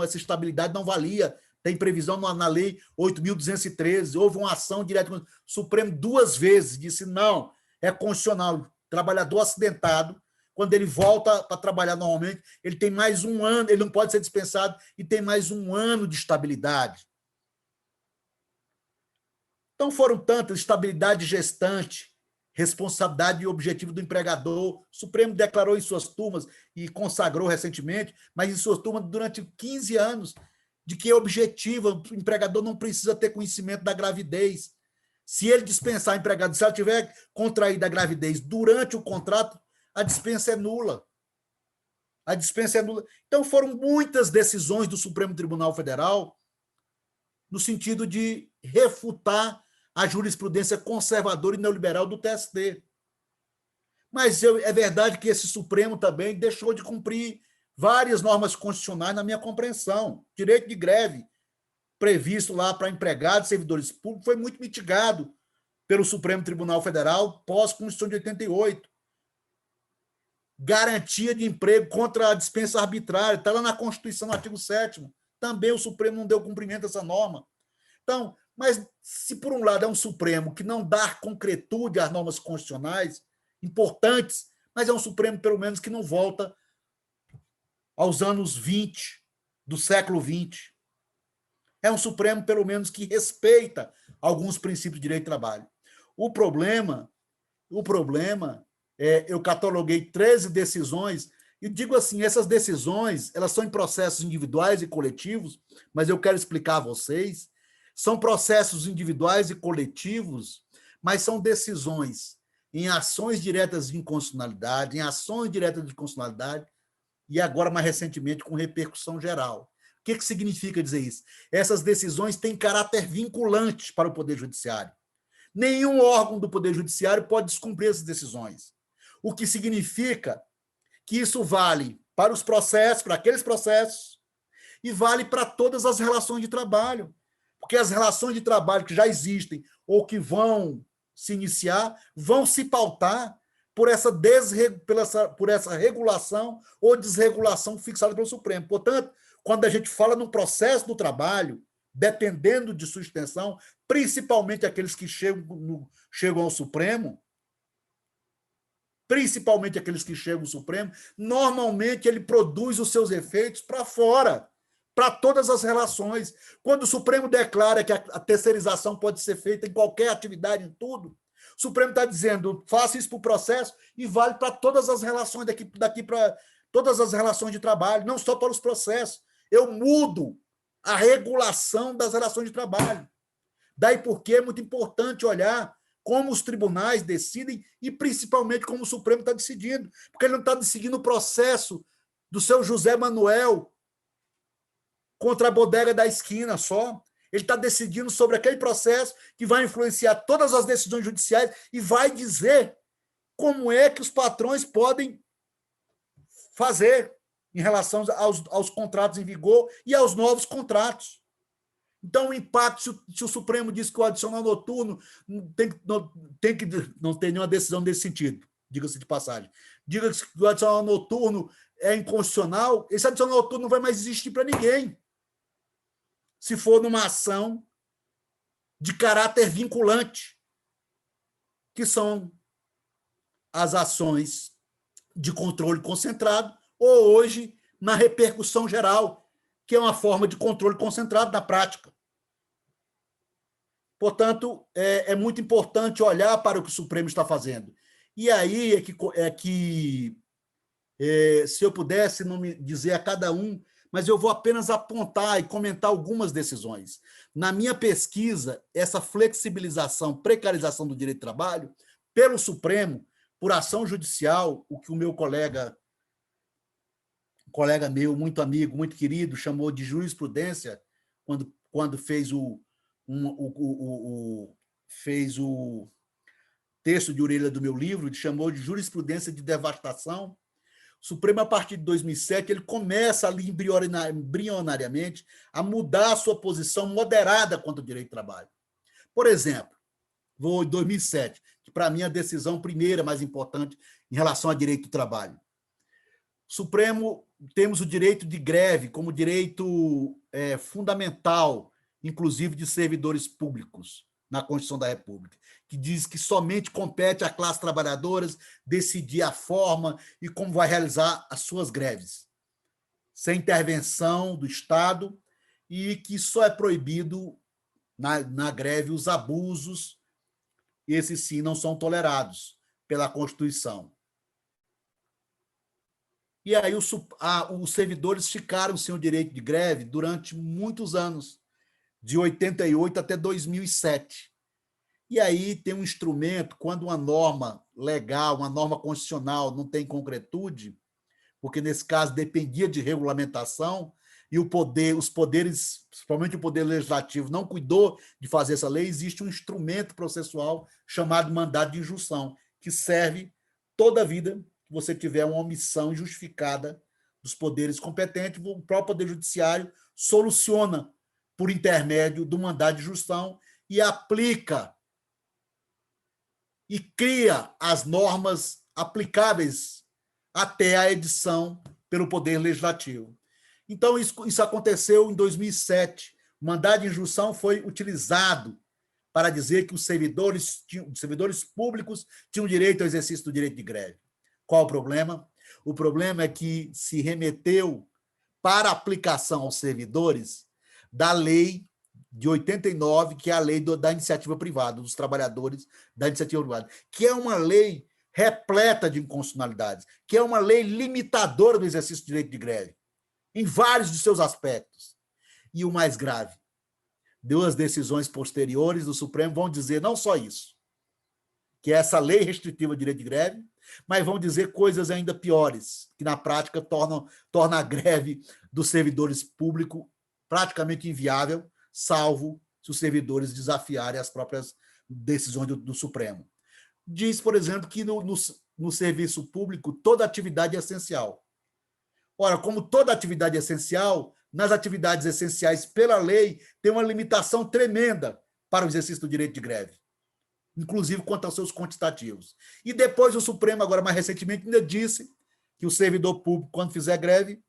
essa estabilidade não valia. Tem previsão na lei 8.213. Houve uma ação direta. O Supremo 2 vezes disse não, é constitucional. Trabalhador acidentado, quando ele volta para trabalhar normalmente, ele tem mais um ano, ele não pode ser dispensado e tem mais um ano de estabilidade. Então, foram tantas: estabilidade gestante, responsabilidade e objetivo do empregador. O Supremo declarou em suas turmas e consagrou recentemente, mas em suas turmas durante 15 anos, de que é objetivo, o empregador não precisa ter conhecimento da gravidez. Se ele dispensar o empregado, se ela tiver contraído a gravidez durante o contrato, a dispensa é nula. A dispensa é nula. Então, foram muitas decisões do Supremo Tribunal Federal no sentido de refutar a jurisprudência conservadora e neoliberal do TST. Mas é verdade que esse Supremo também deixou de cumprir várias normas constitucionais, na minha compreensão. Direito de greve, previsto lá para empregados e servidores públicos, foi muito mitigado pelo Supremo Tribunal Federal pós-Constituição de 88. garantia de emprego contra a dispensa arbitrária, está lá na Constituição, no artigo 7º. Também o Supremo não deu cumprimento a essa norma. Então, mas se por um lado é um Supremo que não dá concretude às normas constitucionais importantes, mas é um Supremo, pelo menos, que não volta aos anos 20 do século XX. É um Supremo, pelo menos, que respeita alguns princípios de direito do trabalho. O problema eu cataloguei 13 decisões e digo assim, essas decisões, elas são em processos individuais e coletivos, mas eu quero explicar a vocês, são processos individuais e coletivos, mas são decisões em ações diretas de inconstitucionalidade, em ações diretas de constitucionalidade e agora, mais recentemente, com repercussão geral. O que significa dizer isso? Essas decisões têm caráter vinculante para o Poder Judiciário. Nenhum órgão do Poder Judiciário pode descumprir essas decisões. O que significa que isso vale para os processos, para aqueles processos, e vale para todas as relações de trabalho. Porque as relações de trabalho que já existem ou que vão se iniciar vão se pautar por essa regulação ou desregulação fixada pelo Supremo. Portanto, quando a gente fala no processo do trabalho, dependendo de sua extensão, principalmente aqueles que chegam ao Supremo, normalmente ele produz os seus efeitos para fora, para todas as relações. Quando o Supremo declara que a terceirização pode ser feita em qualquer atividade, em tudo, o Supremo está dizendo, faça isso para o processo e vale para todas as relações daqui para todas as relações de trabalho, não só para os processos. Eu mudo a regulação das relações de trabalho. Daí porque é muito importante olhar como os tribunais decidem e, principalmente, como o Supremo está decidindo. Porque ele não está decidindo o processo do seu José Manuel contra a bodega da esquina só. Ele está decidindo sobre aquele processo que vai influenciar todas as decisões judiciais e vai dizer como é que os patrões podem fazer em relação aos contratos em vigor e aos novos contratos. Então, o impacto, se o Supremo diz que o adicional noturno não tem nenhuma decisão nesse sentido, diga-se de passagem, diga-se que o adicional noturno é inconstitucional, esse adicional noturno não vai mais existir para ninguém, se for numa ação de caráter vinculante, que são as ações de controle concentrado, ou hoje, na repercussão geral, que é uma forma de controle concentrado na prática. Portanto, é muito importante olhar para o que o Supremo está fazendo. E aí se eu pudesse não me dizer a cada um, mas eu vou apenas apontar e comentar algumas decisões. Na minha pesquisa, essa flexibilização, precarização do direito do trabalho, pelo Supremo, por ação judicial, o que o meu colega meu, muito amigo, muito querido, chamou de jurisprudência, quando fez o texto de orelha do meu livro, chamou de jurisprudência de devastação. O Supremo, a partir de 2007, ele começa ali embrionariamente a mudar a sua posição moderada contra o direito do trabalho. Por exemplo, vou em 2007, que para mim é a decisão primeira mais importante em relação ao direito do trabalho. Supremo, temos o direito de greve como direito fundamental, inclusive de servidores públicos, na Constituição da República, que diz que somente compete à classe trabalhadora decidir a forma e como vai realizar as suas greves, sem intervenção do Estado, e que só é proibido na greve os abusos, esses sim não são tolerados pela Constituição. E aí os servidores ficaram sem o direito de greve durante muitos anos, de 88 até 2007. E aí tem um instrumento, quando uma norma legal, uma norma constitucional não tem concretude, porque nesse caso dependia de regulamentação, e os poderes, principalmente o poder legislativo, não cuidou de fazer essa lei, existe um instrumento processual chamado mandado de injunção, que serve toda a vida que você tiver uma omissão injustificada dos poderes competentes, o próprio Poder Judiciário soluciona por intermédio do mandado de injunção e aplica e cria as normas aplicáveis até a edição pelo Poder Legislativo. Então, isso aconteceu em 2007. O mandado de injunção foi utilizado para dizer que os servidores públicos tinham direito ao exercício do direito de greve. Qual o problema? O problema é que se remeteu para aplicação aos servidores da lei de 89, que é a lei da iniciativa privada, dos trabalhadores da iniciativa privada, que é uma lei repleta de inconstitucionalidades, que é uma lei limitadora do exercício do direito de greve, em vários de seus aspectos. E o mais grave, duas decisões posteriores do Supremo vão dizer não só isso, que é essa lei restritiva do direito de greve, mas vão dizer coisas ainda piores, que na prática torna a greve dos servidores públicos praticamente inviável, salvo se os servidores desafiarem as próprias decisões do Supremo. Diz, por exemplo, que no serviço público toda atividade é essencial. Ora, como toda atividade é essencial, nas atividades essenciais pela lei tem uma limitação tremenda para o exercício do direito de greve, inclusive quanto aos seus quantitativos. E depois o Supremo, agora mais recentemente, ainda disse que o servidor público, quando fizer greve,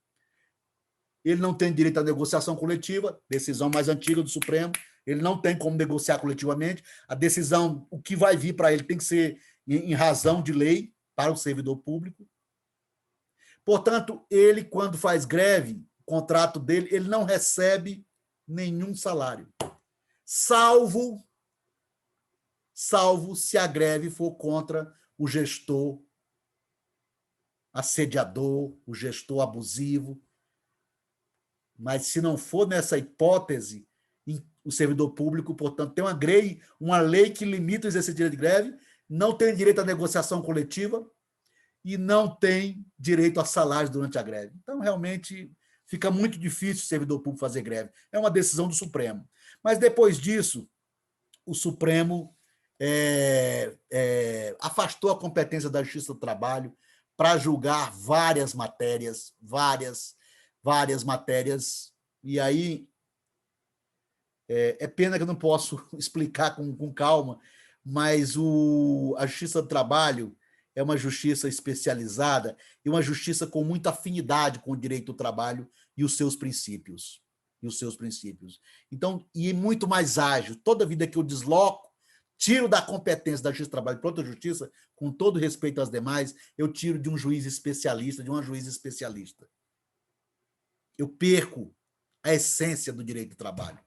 ele não tem direito à negociação coletiva, decisão mais antiga do Supremo, ele não tem como negociar coletivamente, a decisão, o que vai vir para ele tem que ser em razão de lei para o servidor público. Portanto, ele, quando faz greve, o contrato dele, ele não recebe nenhum salário, salvo se a greve for contra o gestor assediador, o gestor abusivo. Mas se não for nessa hipótese, o servidor público, portanto, tem uma lei que limita o exercício de direito de greve, não tem direito à negociação coletiva e não tem direito a salários durante a greve. Então, realmente, fica muito difícil o servidor público fazer greve. É uma decisão do Supremo. Mas, depois disso, o Supremo afastou a competência da Justiça do Trabalho para julgar várias matérias, várias matérias, e aí é pena que eu não posso explicar com calma, mas a Justiça do Trabalho é uma justiça especializada e uma justiça com muita afinidade com o direito do trabalho e os seus princípios. Então, e muito mais ágil. Toda vida que eu desloco, tiro da competência da Justiça do Trabalho para outra justiça, com todo respeito às demais, eu tiro de um juiz especialista, de uma juíza especialista. Eu perco a essência do direito do trabalho.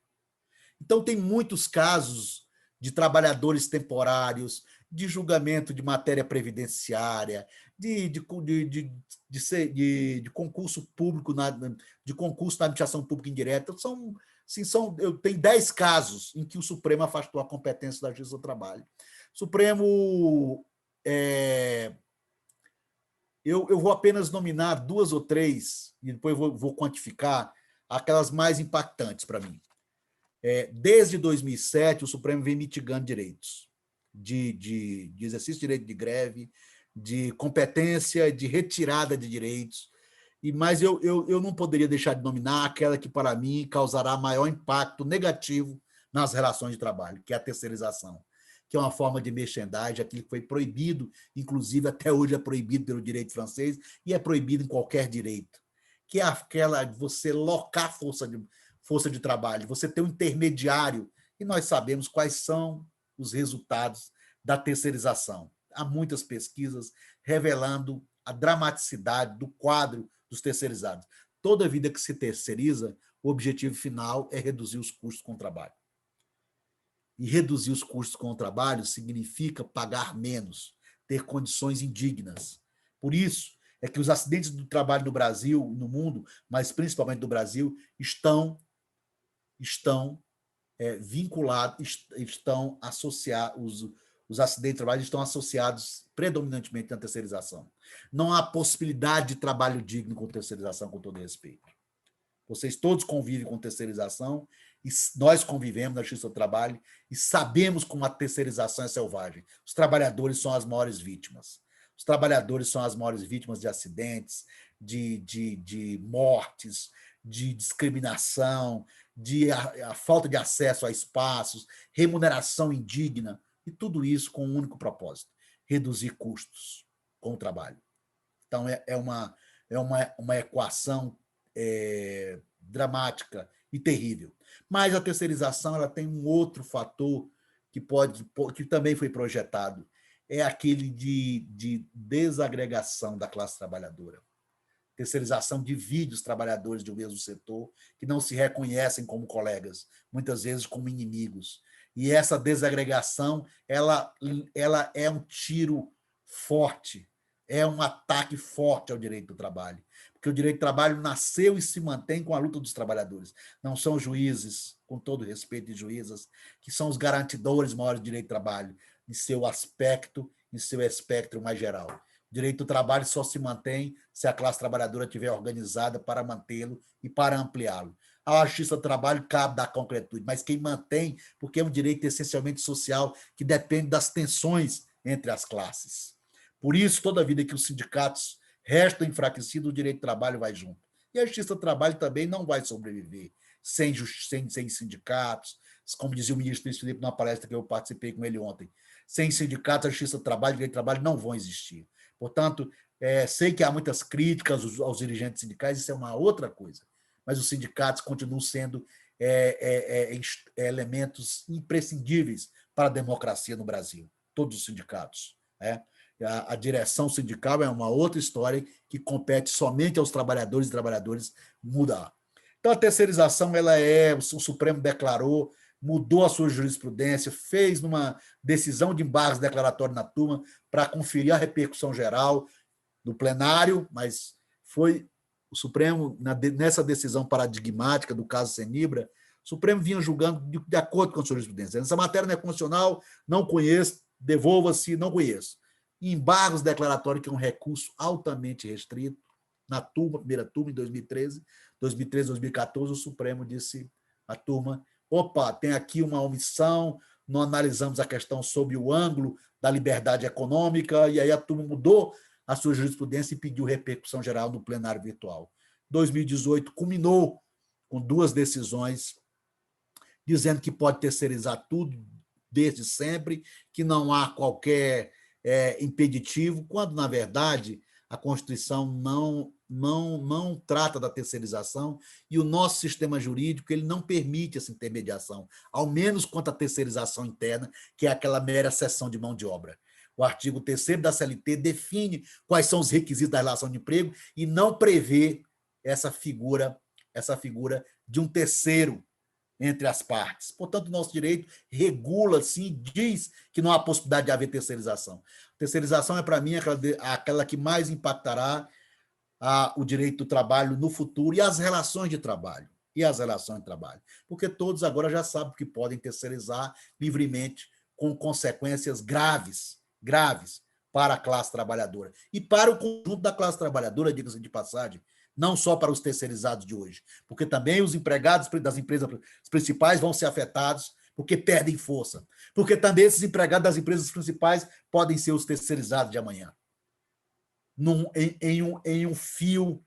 Então, tem muitos casos de trabalhadores temporários, de julgamento de matéria previdenciária, de concurso público, de concurso na administração pública indireta. Eu tenho 10 casos em que o Supremo afastou a competência da Justiça do Trabalho. O Supremo... Eu vou apenas nominar 2 ou 3, e depois vou quantificar aquelas mais impactantes para mim. Desde 2007, o Supremo vem mitigando direitos de exercício de direito de greve, de competência, de retirada de direitos, mas eu não poderia deixar de nominar aquela que, para mim, causará maior impacto negativo nas relações de trabalho, que é a terceirização, que é uma forma de merchandising, aquilo que foi proibido, inclusive até hoje é proibido pelo direito francês, e é proibido em qualquer direito, que é aquela de você locar força de trabalho, você ter um intermediário, e nós sabemos quais são os resultados da terceirização. Há muitas pesquisas revelando a dramaticidade do quadro dos terceirizados. Toda vida que se terceiriza, o objetivo final é reduzir os custos com o trabalho. E reduzir os custos com o trabalho significa pagar menos, ter condições indignas. Por isso é que os acidentes do trabalho no Brasil, no mundo, mas principalmente no Brasil, estão vinculados, estão associados, os acidentes de trabalho estão associados predominantemente à terceirização. Não há possibilidade de trabalho digno com terceirização, com todo respeito. Vocês todos convivem com terceirização, e nós convivemos na Justiça do Trabalho e sabemos como a terceirização é selvagem. Os trabalhadores são as maiores vítimas. Os trabalhadores são as maiores vítimas de acidentes, de mortes, de discriminação, a falta de acesso a espaços, remuneração indigna, e tudo isso com um único propósito: reduzir custos com o trabalho. Então, uma equação dramática e terrível. Mas a terceirização ela tem um outro fator que também foi projetado, é aquele de desagregação da classe trabalhadora. Terceirização divide os trabalhadores de um mesmo setor que não se reconhecem como colegas, muitas vezes como inimigos. E essa desagregação ela é um tiro forte, é um ataque forte ao direito do trabalho, porque o direito do trabalho nasceu e se mantém com a luta dos trabalhadores. Não são os juízes, com todo respeito de juízas, que são os garantidores maiores do direito do trabalho, em seu aspecto, em seu espectro mais geral. O direito do trabalho só se mantém se a classe trabalhadora estiver organizada para mantê-lo e para ampliá-lo. A justiça do trabalho cabe da concretude, mas quem mantém, porque é um direito essencialmente social que depende das tensões entre as classes. Por isso, toda a vida que os sindicatos restam enfraquecidos, o direito do trabalho vai junto. E a justiça do trabalho também não vai sobreviver sem sindicatos, como dizia o ministro Luiz Felipe numa palestra que eu participei com ele ontem. Sem sindicatos, a justiça do trabalho e o direito do trabalho não vão existir. Portanto, sei que há muitas críticas aos dirigentes sindicais, isso é uma outra coisa, mas os sindicatos continuam sendo elementos imprescindíveis para a democracia no Brasil, todos os sindicatos. A direção sindical é uma outra história que compete somente aos trabalhadores e trabalhadoras mudar. Então, a terceirização, o Supremo declarou, mudou a sua jurisprudência, fez uma decisão de embargos declaratório na turma para conferir a repercussão geral no plenário, mas foi o Supremo, nessa decisão paradigmática do caso Senibra, o Supremo vinha julgando de acordo com a sua jurisprudência. Essa matéria não é constitucional, não conheço, devolva-se, não conheço. Embargos declaratórios, que é um recurso altamente restrito, na turma, primeira turma, em 2013, 2014, o Supremo disse à turma: opa, tem aqui uma omissão, não analisamos a questão sob o ângulo da liberdade econômica, e aí a turma mudou a sua jurisprudência e pediu repercussão geral no plenário virtual. 2018 culminou com 2 decisões dizendo que pode terceirizar tudo desde sempre, que não há qualquer impeditivo, quando, na verdade, a Constituição não trata da terceirização e o nosso sistema jurídico ele não permite essa intermediação, ao menos quanto à terceirização interna, que é aquela mera cessão de mão de obra. O artigo 3º da CLT define quais são os requisitos da relação de emprego e não prevê essa figura de um terceiro entre as partes. Portanto, o nosso direito regula, sim, diz que não há possibilidade de haver terceirização. Terceirização é, para mim, aquela que mais impactará o direito do trabalho no futuro e as relações de trabalho. Porque todos agora já sabem que podem terceirizar livremente, com consequências graves para a classe trabalhadora. E para o conjunto da classe trabalhadora, diga-se de passagem, não só para os terceirizados de hoje, porque também os empregados das empresas principais vão ser afetados, porque perdem força, porque também esses empregados das empresas principais podem ser os terceirizados de amanhã, em um fio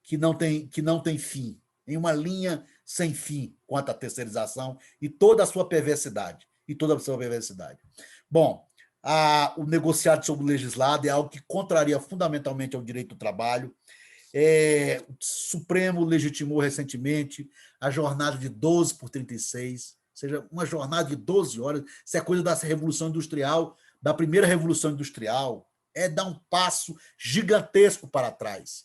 que não tem fim, em uma linha sem fim quanto à terceirização e toda a sua perversidade. Bom, o negociado sobre o legislado é algo que contraria fundamentalmente ao direito do trabalho. O Supremo legitimou recentemente a jornada de 12 por 36, ou seja, uma jornada de 12 horas. Isso é coisa da Revolução Industrial, da primeira Revolução Industrial. Dar um passo gigantesco para trás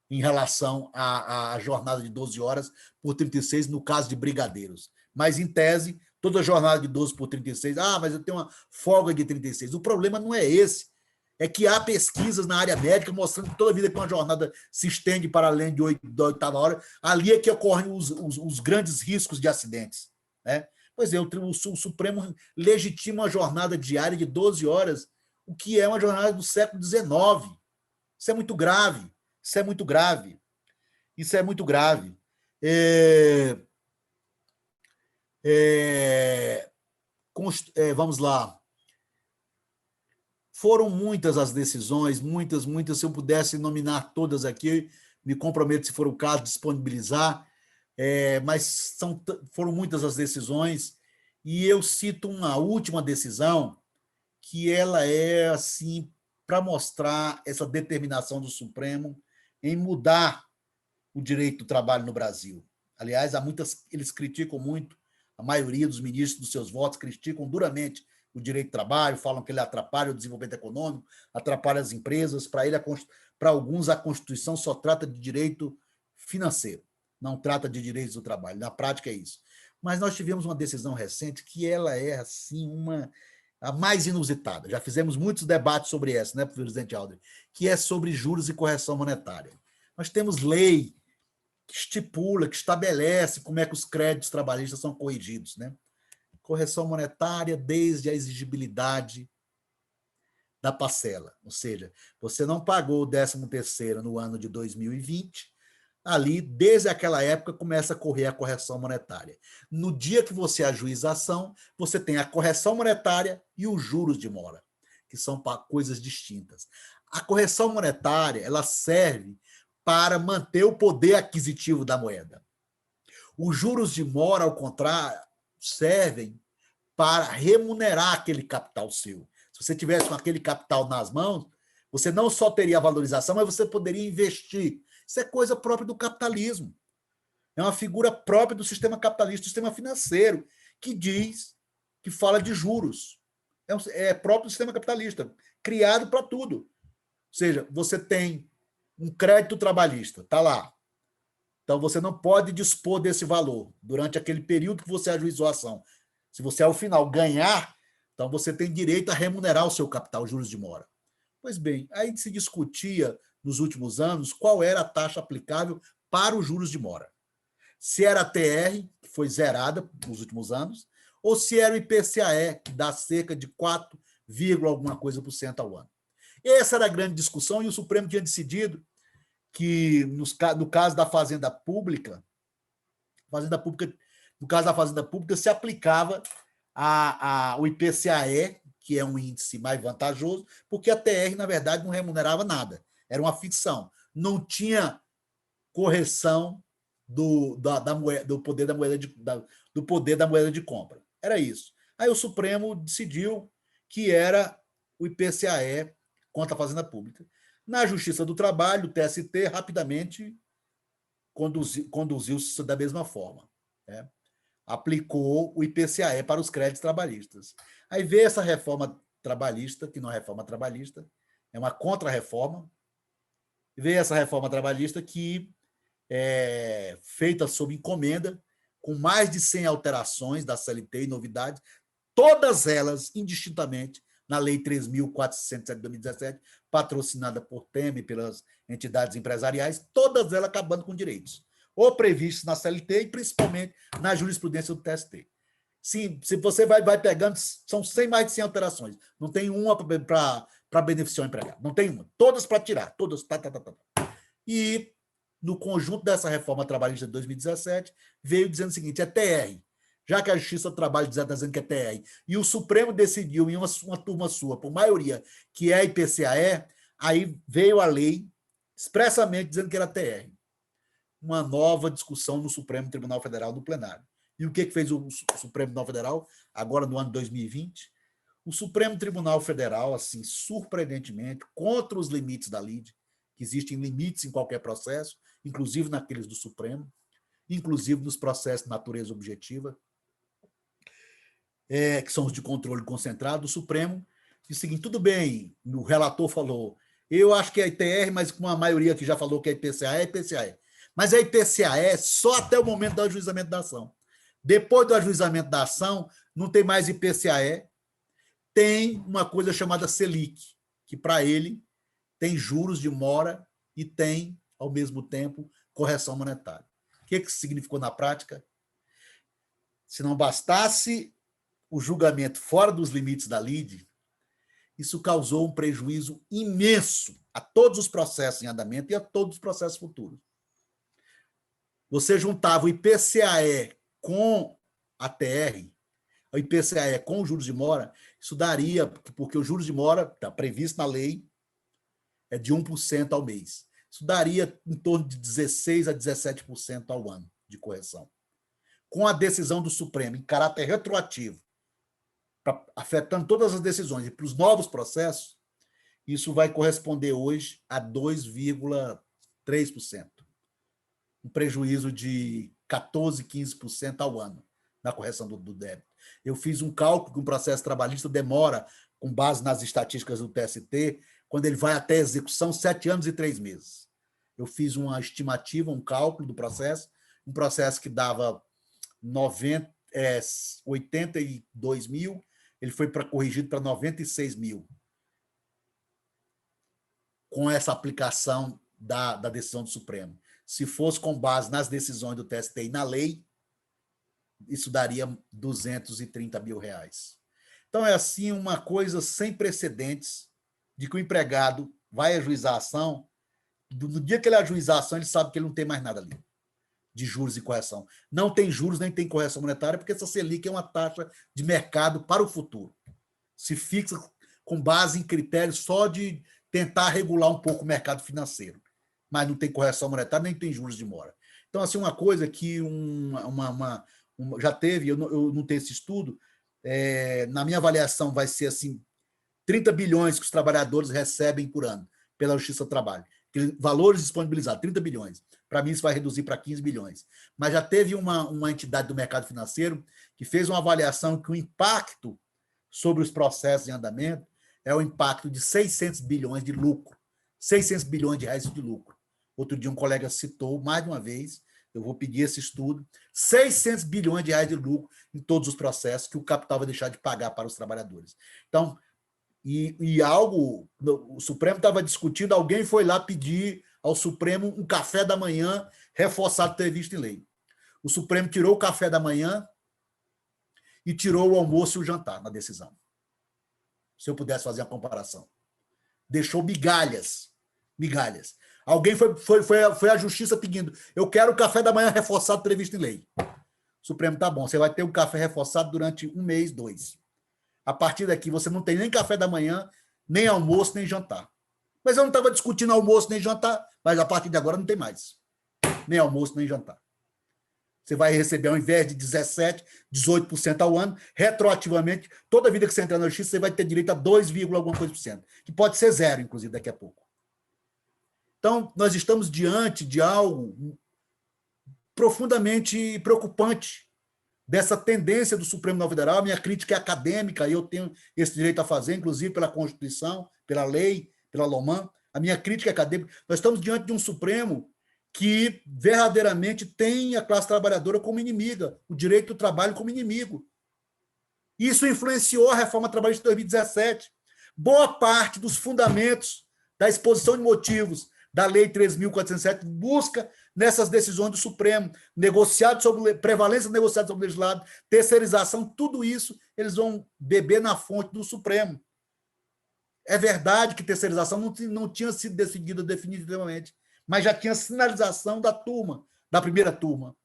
em relação à jornada de 12 horas por 36, no caso de brigadeiros. Mas, em tese, toda jornada de 12 por 36, mas eu tenho uma folga de 36. O problema não é esse. É que há pesquisas na área médica mostrando que toda vida que uma jornada se estende para além da 8ª hora, ali é que ocorrem os grandes riscos de acidentes. Né? Pois é, o Supremo legitima uma jornada diária de 12 horas, o que é uma jornada do século XIX. Isso é muito grave. Vamos lá. Foram muitas as decisões, muitas. Se eu pudesse nominar todas aqui, me comprometo, se for o caso, disponibilizar, mas foram muitas as decisões, e eu cito uma última decisão que ela é, assim, para mostrar essa determinação do Supremo em mudar o direito do trabalho no Brasil. Aliás, eles criticam muito, a maioria dos ministros dos seus votos criticam duramente o direito do trabalho, falam que ele atrapalha o desenvolvimento econômico, atrapalha as empresas. Para alguns, a Constituição só trata de direito financeiro, não trata de direitos do trabalho. Na prática é isso. Mas nós tivemos uma decisão recente que ela é assim a mais inusitada. Já fizemos muitos debates sobre essa, né, presidente Aldrin? Que é sobre juros e correção monetária. Nós temos lei que estipula, que estabelece como é que os créditos trabalhistas são corrigidos, né? Correção monetária desde a exigibilidade da parcela, ou seja, você não pagou o 13º no ano de 2020, ali, desde aquela época, começa a correr a correção monetária. No dia que você ajuiza a ação, você tem a correção monetária e os juros de mora, que são coisas distintas. A correção monetária, ela serve para manter o poder aquisitivo da moeda. Os juros de mora, ao contrário, servem para remunerar aquele capital seu. Se você tivesse com aquele capital nas mãos, você não só teria a valorização, mas você poderia investir. Isso é coisa própria do capitalismo. É uma figura própria do sistema capitalista, do sistema financeiro, que fala de juros. É próprio do sistema capitalista, criado para tudo. Ou seja, você tem um crédito trabalhista, está lá. Então, você não pode dispor desse valor durante aquele período que você ajuizou a ação. Se você, ao final, ganhar, então você tem direito a remunerar o seu capital, juros de mora. Pois bem, aí se discutia, nos últimos anos, qual era a taxa aplicável para os juros de mora. Se era a TR, que foi zerada nos últimos anos, ou se era o IPCAE, que dá cerca de 4, alguma coisa por cento ao ano. Essa era a grande discussão, e o Supremo tinha decidido que, no caso da Fazenda Pública, no caso da Fazenda Pública, se aplicava o IPCAE, que é um índice mais vantajoso, porque a TR, na verdade, não remunerava nada. Era uma ficção. Não tinha correção do poder da moeda de compra. Era isso. Aí o Supremo decidiu que era o IPCAE contra a Fazenda Pública. Na Justiça do Trabalho, o TST rapidamente conduziu-se da mesma forma, né? Aplicou o IPCAE para os créditos trabalhistas. Aí veio essa reforma trabalhista, que não é reforma trabalhista, é uma contra-reforma. Veio essa reforma trabalhista que é feita sob encomenda, com mais de 100 alterações da CLT e novidades, todas elas indistintamente na Lei 3.407 de 2017, patrocinada por Temer, pelas entidades empresariais, todas elas acabando com direitos, ou previstos na CLT e principalmente na jurisprudência do TST. Sim, se você vai pegando, são mais de 100 alterações. Não tem uma para beneficiar o empregado. Não tem uma. Todas para tirar. Todas. E, no conjunto dessa reforma trabalhista de 2017, veio dizendo o seguinte, é TR. Já que a Justiça do Trabalho está dizendo que é TR, e o Supremo decidiu, em uma turma sua, por maioria, que é IPCAE, aí veio a lei expressamente dizendo que era TR. Uma nova discussão no Supremo Tribunal Federal, no plenário. E o que fez o Supremo Tribunal Federal, agora no ano de 2020? O Supremo Tribunal Federal, assim, surpreendentemente, contra os limites da LIDE, que existem limites em qualquer processo, inclusive naqueles do Supremo, inclusive nos processos de natureza objetiva, que são os de controle concentrado, o Supremo disse o seguinte, tudo bem, o relator falou, eu acho que é ITR, mas com a maioria que já falou que é IPCAE, é IPCAE. Mas é IPCAE só até o momento do ajuizamento da ação. Depois do ajuizamento da ação, não tem mais IPCAE, tem uma coisa chamada Selic, que para ele tem juros de mora e tem, ao mesmo tempo, correção monetária. O que isso significou na prática? Se não bastasse o julgamento fora dos limites da LIDE, isso causou um prejuízo imenso a todos os processos em andamento e a todos os processos futuros. Você juntava o IPCAE com a TR, o IPCAE com os juros de mora, isso daria, porque os juros de mora está previsto na lei, é de 1% ao mês. Isso daria em torno de 16% a 17% ao ano de correção. Com a decisão do Supremo em caráter retroativo, afetando todas as decisões e para os novos processos, Isso vai corresponder hoje a 2,3%. Um prejuízo de 14, 15% ao ano na correção do débito. Eu fiz um cálculo que um processo trabalhista demora, com base nas estatísticas do TST, quando ele vai até a execução, 7 anos e 3 meses. Eu fiz uma estimativa, um cálculo do processo, um processo que dava 82 mil, ele foi corrigido para 96 mil, com essa aplicação da decisão do Supremo. Se fosse com base nas decisões do TST e na lei, isso daria 230 mil reais. Então, é assim uma coisa sem precedentes de que o empregado vai ajuizar a ação, no dia que ele ajuizar a ação, ele sabe que ele não tem mais nada ali de juros e correção. Não tem juros, nem tem correção monetária, porque essa Selic é uma taxa de mercado para o futuro. Se fixa com base em critérios só de tentar regular um pouco o mercado financeiro. Mas não tem correção monetária, nem tem juros de mora. Então, assim, uma coisa que já teve, eu não tenho esse estudo, na minha avaliação vai ser assim, 30 bilhões que os trabalhadores recebem por ano pela Justiça do Trabalho. Valores disponibilizados, 30 bilhões. Para mim, isso vai reduzir para 15 bilhões. Mas já teve uma entidade do mercado financeiro que fez uma avaliação que o impacto sobre os processos em andamento é o impacto de 600 bilhões de lucro. 600 bilhões de reais de lucro. Outro dia um colega citou, mais de uma vez, eu vou pedir esse estudo, 600 bilhões de reais de lucro em todos os processos que o capital vai deixar de pagar para os trabalhadores. Então, o Supremo estava discutindo, alguém foi lá pedir ao Supremo um café da manhã reforçado previsto em lei. O Supremo tirou o café da manhã e tirou o almoço e o jantar na decisão. Se eu pudesse fazer a comparação. Deixou migalhas. Alguém foi à justiça pedindo, eu quero o café da manhã reforçado previsto em lei. O Supremo, tá bom, você vai ter um café reforçado durante 1 mês, 2. A partir daqui, você não tem nem café da manhã, nem almoço, nem jantar. Mas eu não estava discutindo almoço nem jantar, mas a partir de agora não tem mais. Nem almoço, nem jantar. Você vai receber, ao invés de 17%, 18% ao ano, retroativamente, toda vida que você entrar na justiça, você vai ter direito a 2, alguma coisa por cento, que pode ser 0, inclusive, daqui a pouco. Então, nós estamos diante de algo profundamente preocupante, dessa tendência do Supremo Tribunal Federal. A minha crítica é acadêmica, e eu tenho esse direito a fazer, inclusive pela Constituição, pela lei, pela LOMAN. A minha crítica é acadêmica. Nós estamos diante de um Supremo que verdadeiramente tem a classe trabalhadora como inimiga, o direito do trabalho como inimigo. Isso influenciou a reforma trabalhista de 2017. Boa parte dos fundamentos da exposição de motivos da Lei 3.407 busca nessas decisões do Supremo, prevalência negociada sobre o legislado, terceirização, tudo isso eles vão beber na fonte do Supremo. É verdade que terceirização não tinha sido decidida definitivamente, mas já tinha sinalização da primeira turma.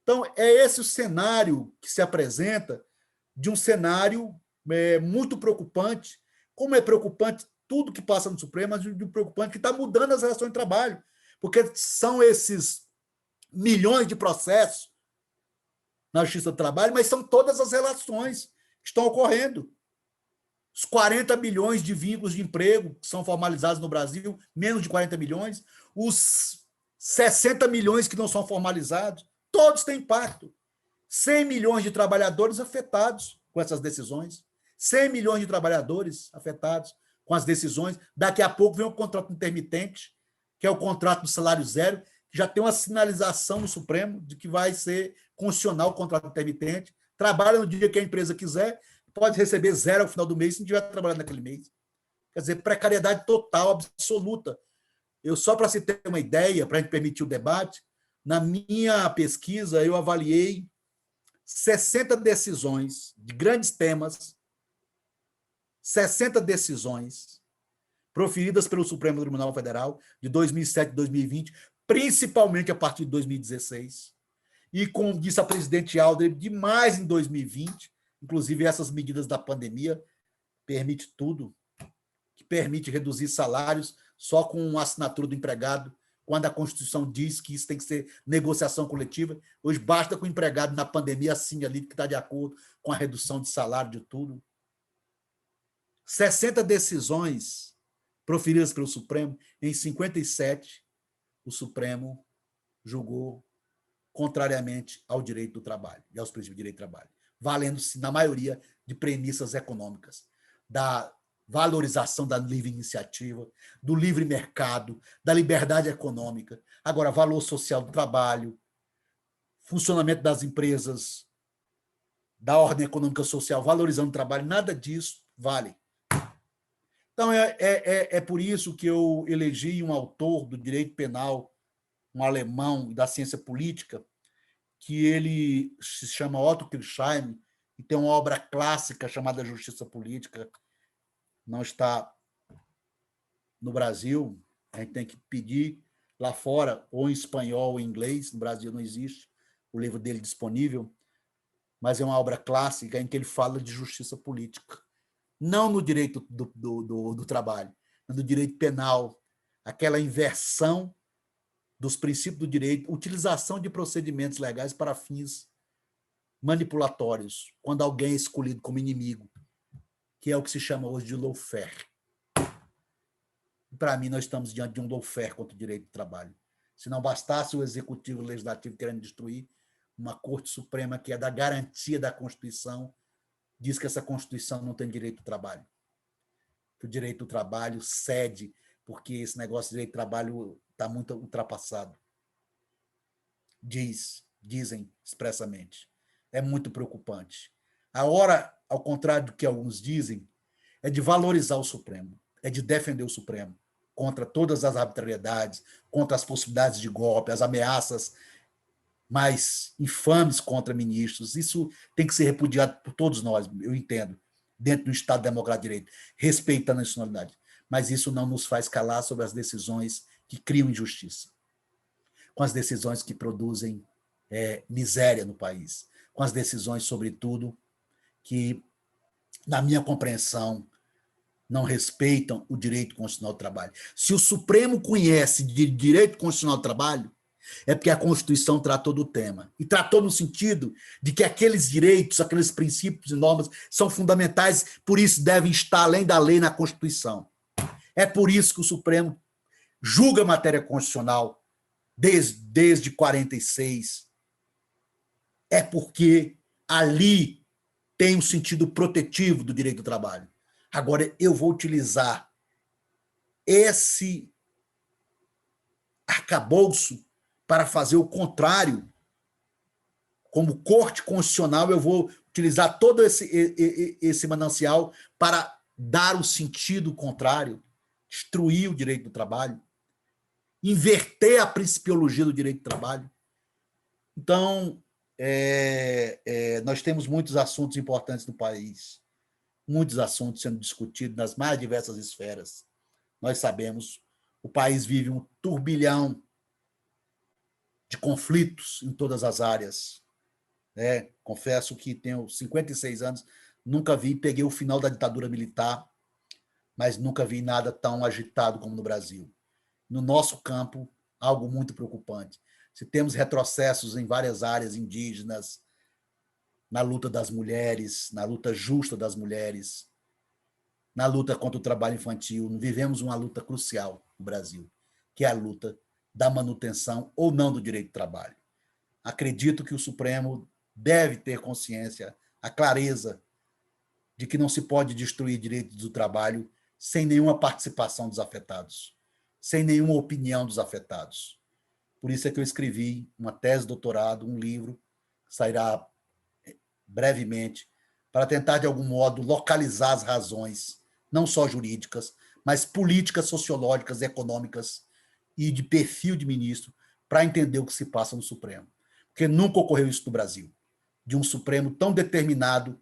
Então, é esse o cenário que se apresenta, de um cenário muito preocupante. Como é preocupante tudo que passa no Supremo, mas de preocupante que está mudando as relações de trabalho, porque são esses milhões de processos na Justiça do Trabalho, mas são todas as relações que estão ocorrendo. Os 40 milhões de vínculos de emprego que são formalizados no Brasil, menos de 40 milhões, os 60 milhões que não são formalizados, todos têm impacto. 100 milhões de trabalhadores afetados com essas decisões, 100 milhões de trabalhadores afetados com as decisões. Daqui a pouco vem o contrato intermitente, que é o contrato do salário zero, que já tem uma sinalização no Supremo de que vai ser constitucional o contrato intermitente. Trabalha no dia que a empresa quiser, pode receber 0 ao final do mês se não estiver trabalhando naquele mês. Quer dizer, precariedade total, absoluta. Eu, só para se ter uma ideia, para a gente permitir o debate, na minha pesquisa eu avaliei 60 decisões de grandes temas, 60 decisões proferidas pelo Supremo Tribunal Federal de 2007 e 2020, principalmente a partir de 2016, e, como disse a presidente Aldrich, demais em 2020, inclusive essas medidas da pandemia, permite tudo, que permite reduzir salários só com a assinatura do empregado, quando a Constituição diz que isso tem que ser negociação coletiva. Hoje basta que o empregado na pandemia assine ali que está de acordo com a redução de salário de tudo. 60 decisões proferidas pelo Supremo, em 57, o Supremo julgou contrariamente ao direito do trabalho e aos princípios do direito do trabalho, valendo-se, na maioria, de premissas econômicas, da valorização da livre iniciativa, do livre mercado, da liberdade econômica. Agora, valor social do trabalho, funcionamento das empresas, da ordem econômica social, valorizando o trabalho, nada disso vale. Então, é por isso que eu elegi um autor do direito penal, um alemão da ciência política, que ele se chama Otto Kirchheim, e tem uma obra clássica chamada Justiça Política, não está no Brasil, a gente tem que pedir lá fora, ou em espanhol ou em inglês, no Brasil não existe o livro dele disponível, mas é uma obra clássica em que ele fala de justiça política, não no direito do trabalho, mas no direito penal, aquela inversão dos princípios do direito, utilização de procedimentos legais para fins manipulatórios, quando alguém é escolhido como inimigo, que é o que se chama hoje de lawfare. Para mim, nós estamos diante de um lawfare contra o direito do trabalho. Se não bastasse o Executivo e o Legislativo querendo destruir uma Corte Suprema que é da garantia da Constituição, diz que essa Constituição não tem direito do trabalho. Que o direito do trabalho cede, porque esse negócio de direito do trabalho está muito ultrapassado. Dizem expressamente. É muito preocupante. A hora, ao contrário do que alguns dizem, é de valorizar o Supremo, é de defender o Supremo contra todas as arbitrariedades, contra as possibilidades de golpe, as ameaças mais infames contra ministros. Isso tem que ser repudiado por todos nós, eu entendo, dentro do Estado Democrático de Direito, respeitando a nacionalidade. Mas isso não nos faz calar sobre as decisões que criam injustiça, com as decisões que produzem miséria no país, com as decisões, sobretudo, que, na minha compreensão, não respeitam o direito constitucional do trabalho. Se o Supremo conhece de direito constitucional do trabalho, é porque a Constituição tratou do tema. E tratou no sentido de que aqueles direitos, aqueles princípios e normas são fundamentais, por isso devem estar além da lei na Constituição. É por isso que o Supremo julga a matéria constitucional desde 46. É porque ali tem um sentido protetivo do direito do trabalho. Agora, eu vou utilizar esse arcabouço para fazer o contrário. Como corte constitucional, eu vou utilizar todo esse manancial para dar o sentido contrário, destruir o direito do trabalho, inverter a principiologia do direito do trabalho. Então, nós temos muitos assuntos importantes no país, muitos assuntos sendo discutidos nas mais diversas esferas. Nós sabemos, o país vive um turbilhão de conflitos em todas as áreas. Confesso que tenho 56 anos, nunca peguei o final da ditadura militar, mas nunca vi nada tão agitado como no Brasil. No nosso campo, algo muito preocupante. Se temos retrocessos em várias áreas indígenas, na luta das mulheres, na luta justa das mulheres, na luta contra o trabalho infantil, vivemos uma luta crucial no Brasil, que é a luta da manutenção ou não do direito do trabalho. Acredito que o Supremo deve ter consciência, a clareza de que não se pode destruir direitos do trabalho sem nenhuma participação dos afetados, sem nenhuma opinião dos afetados. Por isso é que eu escrevi uma tese de doutorado, um livro, que sairá brevemente, para tentar, de algum modo, localizar as razões, não só jurídicas, mas políticas, sociológicas, econômicas e de perfil de ministro, para entender o que se passa no Supremo. Porque nunca ocorreu isso no Brasil, de um Supremo tão determinado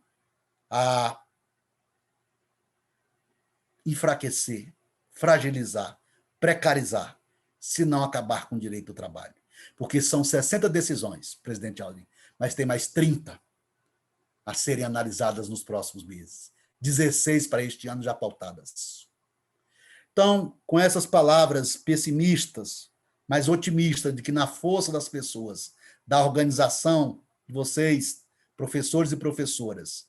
a enfraquecer, fragilizar, precarizar, se não acabar com o direito do trabalho. Porque são 60 decisões, presidente Alvin, mas tem mais 30 a serem analisadas nos próximos meses. 16 para este ano já pautadas. Então, com essas palavras pessimistas, mas otimistas, de que na força das pessoas, da organização de vocês, professores e professoras,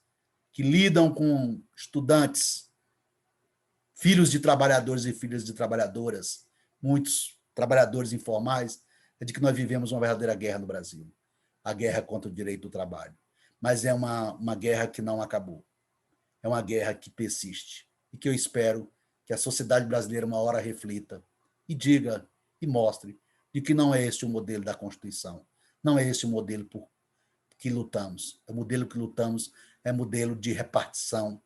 que lidam com estudantes filhos de trabalhadores e filhas de trabalhadoras, muitos trabalhadores informais, é de que nós vivemos uma verdadeira guerra no Brasil, a guerra contra o direito do trabalho. Mas é uma guerra que não acabou, é uma guerra que persiste, e que eu espero que a sociedade brasileira uma hora reflita e diga e mostre de que não é este o modelo da Constituição, não é este o modelo por que lutamos. O modelo que lutamos é modelo de repartição,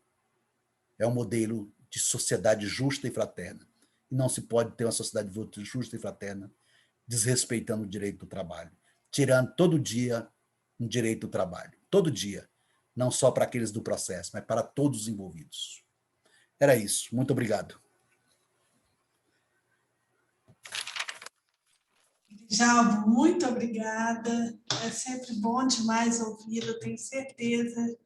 é um modelo de sociedade justa e fraterna. E não se pode ter uma sociedade justa e fraterna desrespeitando o direito do trabalho, tirando todo dia um direito do trabalho, todo dia, não só para aqueles do processo, mas para todos os envolvidos. Era isso. Muito obrigado. Djalma, muito obrigada. É sempre bom demais ouvi-lo. Tenho certeza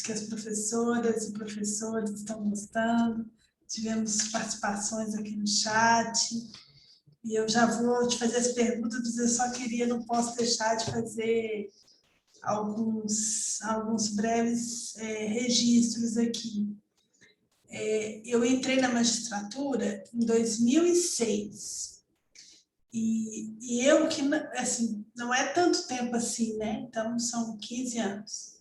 que as professoras e professores estão gostando. Tivemos participações aqui no chat. E eu já vou te fazer as perguntas, mas eu só queria, não posso deixar de fazer alguns breves registros aqui. Eu entrei na magistratura em 2006. E eu que, assim, não é tanto tempo assim, né? Então, são 15 anos.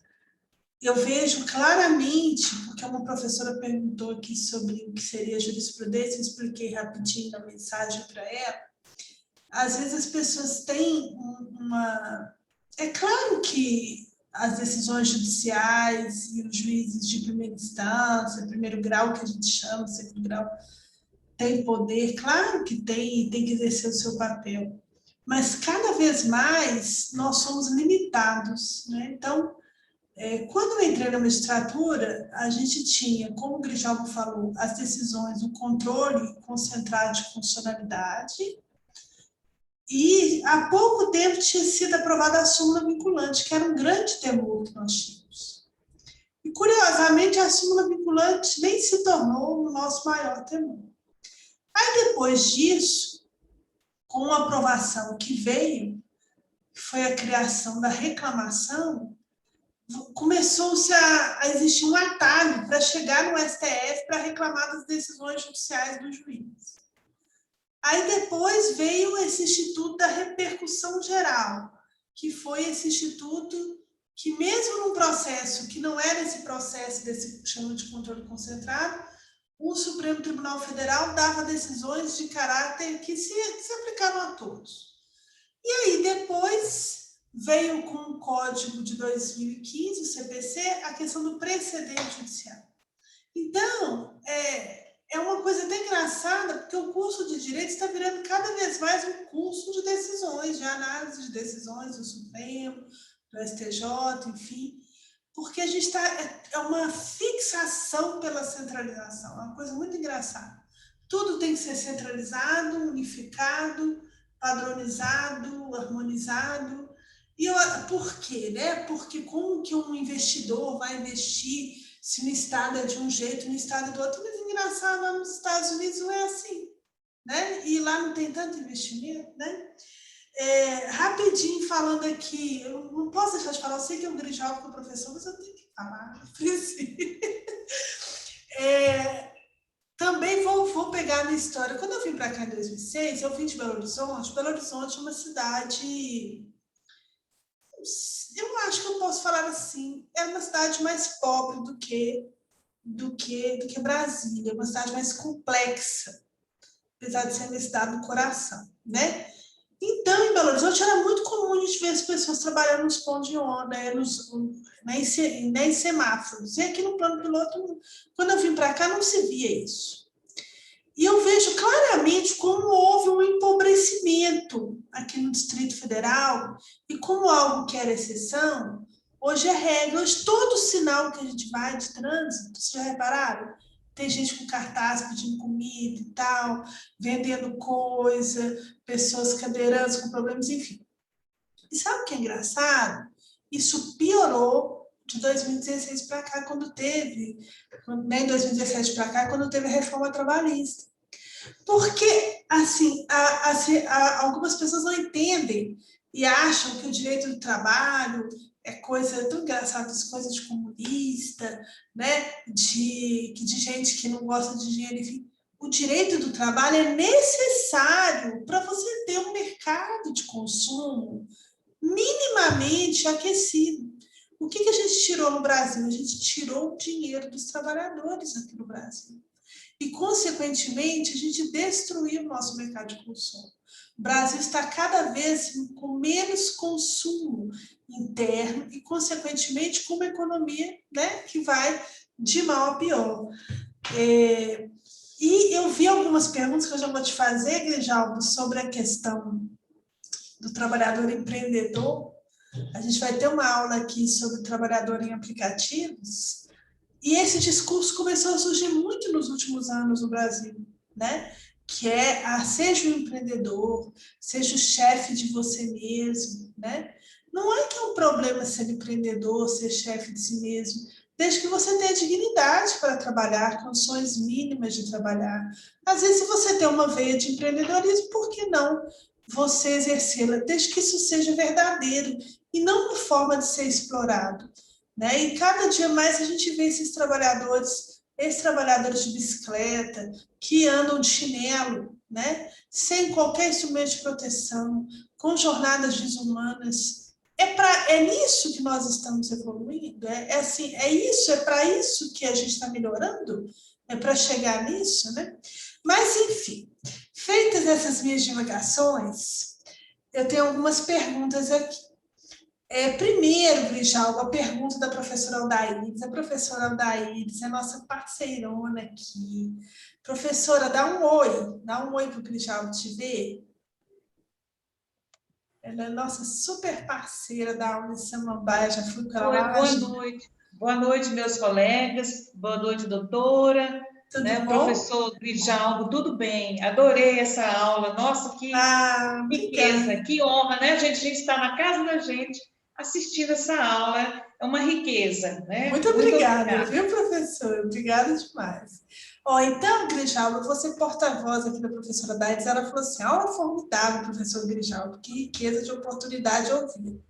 Eu vejo claramente, porque uma professora perguntou aqui sobre o que seria jurisprudência, eu expliquei rapidinho na mensagem para ela. Às vezes as pessoas têm uma... É claro que as decisões judiciais e os juízes de primeira instância, primeiro grau, que a gente chama, segundo grau, tem poder, claro que tem, e tem que exercer o seu papel. Mas cada vez mais nós somos limitados, né? Então, quando eu entrei na magistratura, a gente tinha, como o Grijalvo falou, as decisões, o controle concentrado de funcionalidade, e há pouco tempo tinha sido aprovada a súmula vinculante, que era um grande temor que nós tínhamos. E, curiosamente, a súmula vinculante nem se tornou o nosso maior temor. Aí, depois disso, com a aprovação que veio, que foi a criação da reclamação, começou-se a existir um atalho para chegar no STF para reclamar das decisões judiciais do juiz. Aí depois veio esse Instituto da Repercussão Geral, que foi esse instituto que, mesmo num processo que não era esse processo desse chama de controle concentrado, o Supremo Tribunal Federal dava decisões de caráter que se aplicavam a todos. E aí depois veio com o Código de 2015, o CPC, a questão do precedente judicial. Então, é uma coisa até engraçada, porque o curso de Direito está virando cada vez mais um curso de decisões, de análise de decisões do Supremo, do STJ, enfim, porque a gente está... É uma fixação pela centralização, é uma coisa muito engraçada. Tudo tem que ser centralizado, unificado, padronizado, harmonizado. Por quê? Né? Porque como que um investidor vai investir se no estado é de um jeito, no estado é do outro? Mas engraçado, lá nos Estados Unidos não é assim, né? E lá não tem tanto investimento, né? Rapidinho falando aqui, eu não posso deixar de falar, eu sei que é um Grijalvo com o professor, mas eu tenho que falar, também vou pegar a minha história. Quando eu vim para cá em 2006, eu vim de Belo Horizonte. Belo Horizonte é uma cidade, eu acho que eu posso falar assim, é uma cidade mais pobre do que Brasília, é uma cidade mais complexa, apesar de ser uma cidade do coração, né? Então, em Belo Horizonte, era muito comum a gente ver as pessoas trabalhando nos pontos de ônibus, em semáforos. E aqui no plano piloto, quando eu vim para cá, não se via isso. E eu vejo claramente como houve um empobrecimento aqui no Distrito Federal, e como algo que era exceção, hoje é regra. Hoje, todo sinal que a gente vai de trânsito, vocês já repararam? Tem gente com cartaz pedindo comida e tal, vendendo coisa, pessoas cadeirantes com problemas, enfim. E sabe o que é engraçado? Isso piorou de 2016 para cá, quando teve, né, em 2017 para cá, quando teve a reforma trabalhista. Porque, assim, algumas pessoas não entendem e acham que o direito do trabalho é coisa tão engraçada, as coisas de comunista, né? de gente que não gosta de dinheiro, enfim. O direito do trabalho é necessário para você ter um mercado de consumo minimamente aquecido. O que a gente tirou no Brasil? A gente tirou o dinheiro dos trabalhadores aqui no Brasil. E, consequentemente, a gente destruiu o nosso mercado de consumo. O Brasil está cada vez com menos consumo interno e, consequentemente, com uma economia, né, que vai de mal a pior. E eu vi algumas perguntas que eu já vou te fazer, Grijaldo, sobre a questão do trabalhador empreendedor. A gente vai ter uma aula aqui sobre trabalhador em aplicativos. E esse discurso começou a surgir muito nos últimos anos no Brasil, né? Que é seja um empreendedor, seja o chefe de você mesmo, né? Não é que é um problema ser empreendedor, ser chefe de si mesmo, desde que você tenha dignidade para trabalhar, condições mínimas de trabalhar. Às vezes, se você tem uma veia de empreendedorismo, por que não você exercê-la, desde que isso seja verdadeiro e não uma forma de ser explorado, né? E cada dia mais a gente vê esses trabalhadores de bicicleta, que andam de chinelo, né? Sem qualquer instrumento de proteção, com jornadas desumanas. É nisso que nós estamos evoluindo? É para isso que a gente está melhorando? É para chegar nisso, né? Mas, enfim, feitas essas minhas divagações, eu tenho algumas perguntas aqui. Primeiro, Grijalva, a pergunta da professora Aldaíris. A professora Aldaíris é nossa parceirona aqui. Professora, dá um oi para o Grijalva te ver. Ela é nossa super parceira da aula de Samambaia, já fui com ela lá. Boa noite. Boa noite, meus colegas. Boa noite, doutora. Tudo né, bom? Professor Grijalvo, tudo bem? Adorei essa aula. Nossa, que riqueza, obrigada. que honra, né? A gente está na casa da gente assistindo essa aula. É uma riqueza, né? Muito obrigada, viu, professor? Obrigada demais. Então, Grijalva, você porta-voz aqui da professora Daides, ela falou assim, aula formidável, professor Grijalva, que riqueza de oportunidade de ouvir.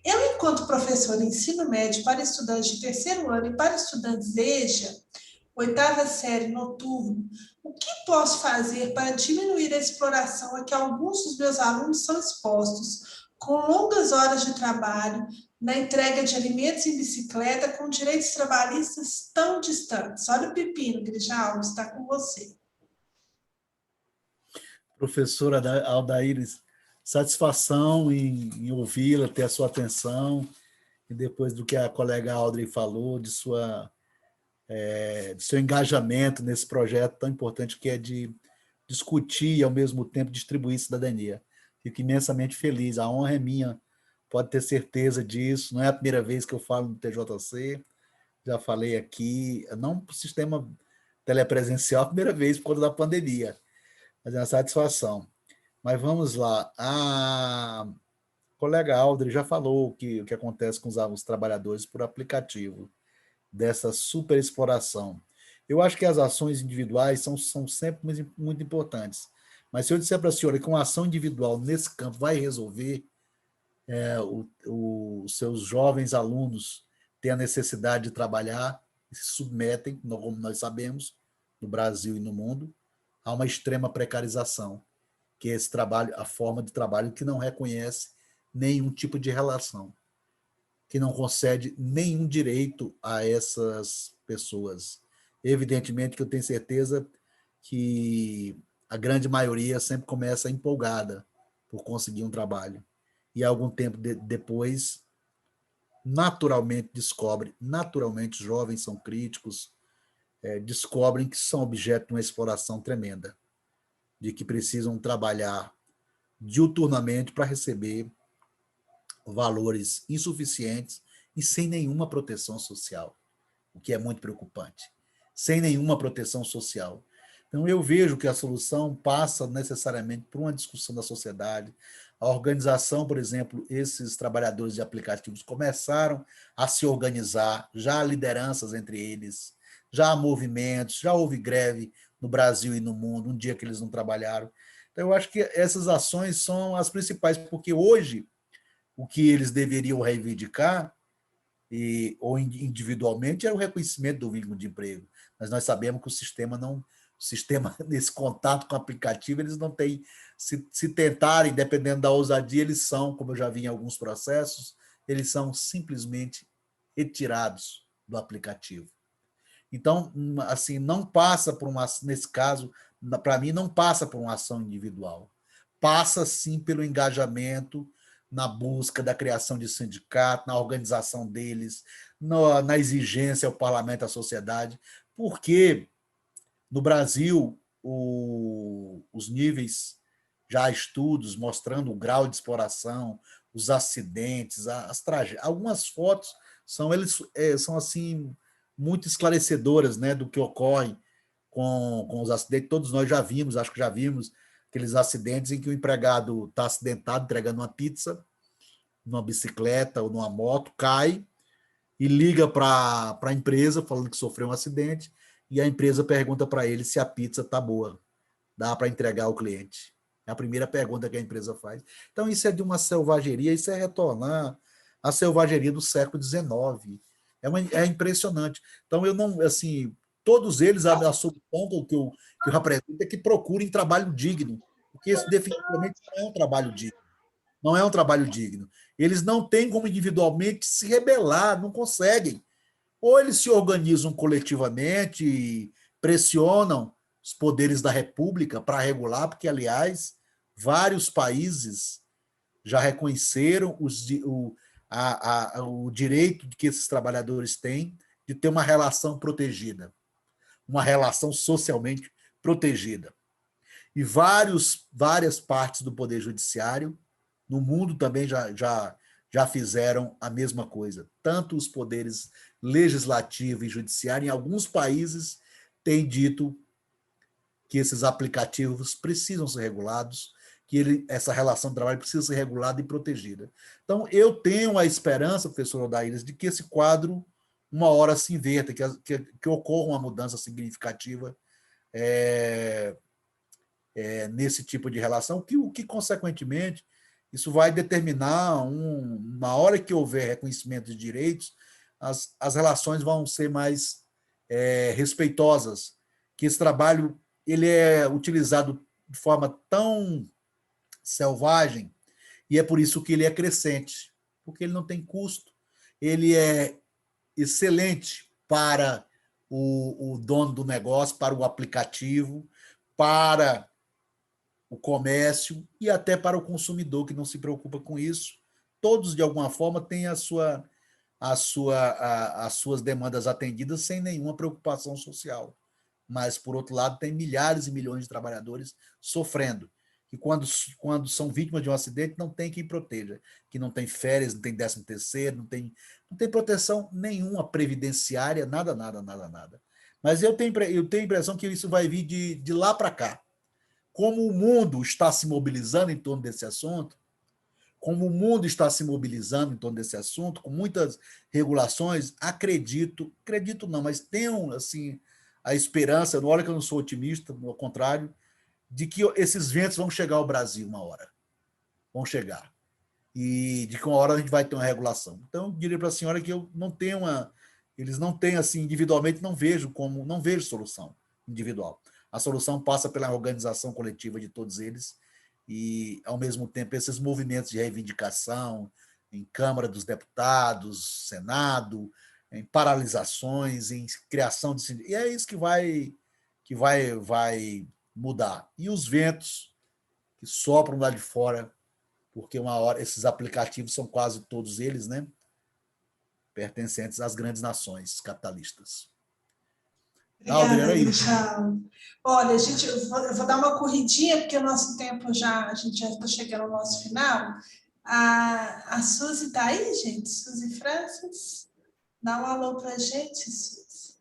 Eu, enquanto professora de ensino médio para estudantes de terceiro ano e para estudantes EJA, oitava série, noturno, o que posso fazer para diminuir a exploração a que alguns dos meus alunos são expostos, com longas horas de trabalho, na entrega de alimentos em bicicleta, com direitos trabalhistas tão distantes? Olha o pepino, Grijalva, está com você. Professora Aldaíris, satisfação em ouvi-la, ter a sua atenção, e depois do que a colega Audrey falou, de seu engajamento nesse projeto tão importante que é de discutir e, ao mesmo tempo, distribuir cidadania. Fico imensamente feliz, a honra é minha, pode ter certeza disso, não é a primeira vez que eu falo no TJC, já falei aqui, não para o sistema telepresencial, a primeira vez por conta da pandemia, mas é uma satisfação. Mas vamos lá, a colega Audrey já falou o que acontece com os trabalhadores por aplicativo, dessa superexploração. Eu acho que as ações individuais são sempre muito importantes, mas se eu disser para a senhora que uma ação individual nesse campo vai resolver, os seus jovens alunos têm a necessidade de trabalhar e se submetem, como nós sabemos, no Brasil e no mundo, a uma extrema precarização, que é esse trabalho, a forma de trabalho que não reconhece nenhum tipo de relação, que não concede nenhum direito a essas pessoas. Evidentemente que eu tenho certeza que a grande maioria sempre começa empolgada por conseguir um trabalho. E algum tempo depois, naturalmente os jovens são críticos, descobrem que são objeto de uma exploração tremenda, de que precisam trabalhar diuturnamente para receber valores insuficientes e sem nenhuma proteção social, o que é muito preocupante. Sem nenhuma proteção social. Então, eu vejo que a solução passa necessariamente por uma discussão da sociedade. A organização, por exemplo, esses trabalhadores de aplicativos começaram a se organizar, já há lideranças entre eles, já há movimentos, já houve greve no Brasil e no mundo, um dia que eles não trabalharam. Então, eu acho que essas ações são as principais, porque hoje o que eles deveriam reivindicar ou individualmente, era o reconhecimento do vínculo de emprego. Mas nós sabemos que o sistema, nesse contato com o aplicativo, eles não têm, se tentarem, dependendo da ousadia, eles são, como eu já vi em alguns processos, eles são simplesmente retirados do aplicativo. Então, assim, não passa por nesse caso, para mim, não passa por uma ação individual. Passa, sim, pelo engajamento na busca da criação de sindicato, na organização deles, na exigência ao parlamento, à sociedade, porque no Brasil, os níveis, já há estudos mostrando o grau de exploração, os acidentes, as tragédias. Algumas fotos são assim, muito esclarecedoras, né, do que ocorre com os acidentes. Todos nós já vimos, acho que já vimos, aqueles acidentes em que o empregado está acidentado entregando uma pizza, numa bicicleta ou numa moto, cai e liga para a empresa falando que sofreu um acidente, e a empresa pergunta para ele se a pizza está boa, dá para entregar ao cliente. É a primeira pergunta que a empresa faz. Então, isso é de uma selvageria, isso é retornar à selvageria do século XIX. É impressionante. Então, eu não, assim, todos eles, a solução que eu apresento é que procurem trabalho digno, porque isso definitivamente não é um trabalho digno. Não é um trabalho digno. Eles não têm como individualmente se rebelar, não conseguem. Ou eles se organizam coletivamente e pressionam os poderes da República para regular, porque, aliás, vários países já reconheceram o direito que esses trabalhadores têm de ter uma relação protegida, uma relação socialmente protegida. E várias partes do Poder Judiciário, no mundo também já fizeram a mesma coisa. Tanto os poderes legislativo e judiciário, em alguns países, têm dito que esses aplicativos precisam ser regulados, que essa relação de trabalho precisa ser regulada e protegida. Então, eu tenho a esperança, professor Odaíris, de que esse quadro, uma hora, se inverta, que ocorra uma mudança significativa nesse tipo de relação, o que, consequentemente, isso vai determinar, uma hora que houver reconhecimento de direitos, as relações vão ser mais respeitosas, que esse trabalho ele é utilizado de forma tão selvagem, e é por isso que ele é crescente, porque ele não tem custo, ele é excelente para o dono do negócio, para o aplicativo, para o comércio e até para o consumidor, que não se preocupa com isso. Todos, de alguma forma, têm as suas demandas atendidas sem nenhuma preocupação social. Mas, por outro lado, tem milhares e milhões de trabalhadores sofrendo, que quando são vítimas de um acidente não tem quem proteja, que não tem férias, não tem 13º, não tem proteção nenhuma previdenciária, nada. Mas eu tenho a impressão que isso vai vir de lá para cá. Como o mundo está se mobilizando em torno desse assunto, com muitas regulações, acredito não, mas tenho assim, a esperança, não olha que eu não sou otimista, ao contrário, de que esses ventos vão chegar ao Brasil uma hora. Vão chegar. E de que uma hora a gente vai ter uma regulação. Então, eu diria para a senhora que eu não tenho eles não têm, assim, individualmente, não vejo solução individual. A solução passa pela organização coletiva de todos eles e, ao mesmo tempo, esses movimentos de reivindicação em Câmara dos Deputados, Senado, em paralisações, em criação de sindicatos. E é isso que vai mudar. E os ventos que sopram lá de fora, porque uma hora esses aplicativos são quase todos eles, né, pertencentes às grandes nações capitalistas. Obrigada, Michel. Olha, eu vou dar uma corridinha, porque o nosso tempo a gente já está chegando ao nosso final. A Suzy está aí, gente? Suzy Francis? Dá um alô para a gente, Suzy.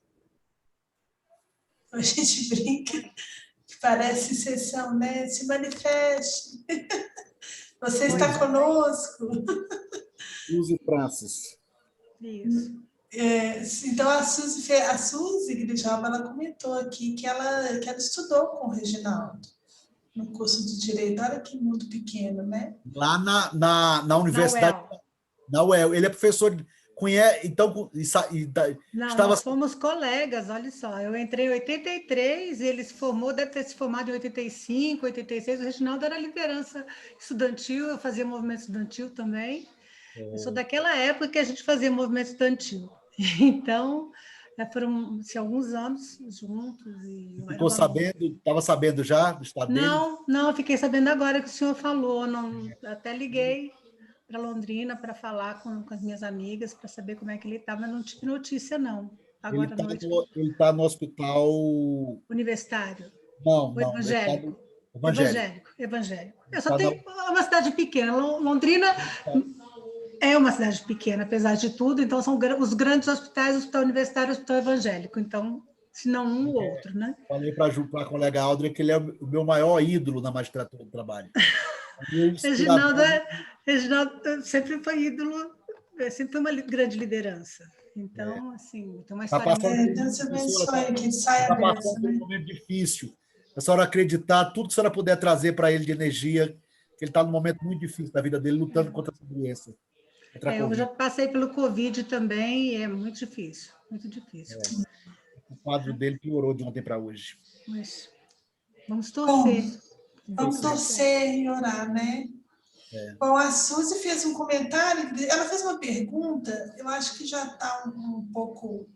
A gente brinca, que parece sessão, né? Se manifeste. Você está conosco. Suzy Francis. Isso. Então, a Suzy Grijalva, ela comentou aqui que ela estudou com o Reginaldo no curso de Direito. Olha que mundo pequeno, né? Lá na Universidade, na UEL. Ele é professor, Então, Não, estava... nós fomos colegas, olha só. Eu entrei em 83, ele se formou, deve ter se formado em 85, 86. O Reginaldo era liderança estudantil, eu fazia movimento estudantil também. Eu sou daquela época que a gente fazia movimento estudantil. Então, foram alguns anos juntos. E Ficou sabendo, estava sabendo já do estado dele? Não, eu fiquei sabendo agora que o senhor falou. Não, até liguei para Londrina para falar com as minhas amigas, para saber como é que ele está, mas não tive notícia, não. Agora Ele está no hospital... Universitário? Não, Ou não. evangélico? Evangélico. Eu só tenho uma cidade pequena. Londrina é uma cidade pequena, apesar de tudo, então são os grandes hospitais, o hospital universitário e o hospital evangélico. Então, se não um ou outro, né? Falei para a colega Áudria que ele é o meu maior ídolo na magistratura do trabalho. Reginaldo sempre foi ídolo, sempre foi uma grande liderança. Então, assim, tem uma história muito... Deus abençoe, que saia dessa, passando por um momento difícil. A senhora acreditar, tudo que a senhora puder trazer para ele de energia, que ele está num momento muito difícil da vida dele, lutando contra essa doença. Eu já passei pelo Covid também, e é muito difícil, muito difícil. O quadro dele piorou de ontem para hoje. Mas vamos torcer. Vamos torcer e orar, né? Bom, a Suzy fez um comentário, ela fez uma pergunta, eu acho que já está um pouco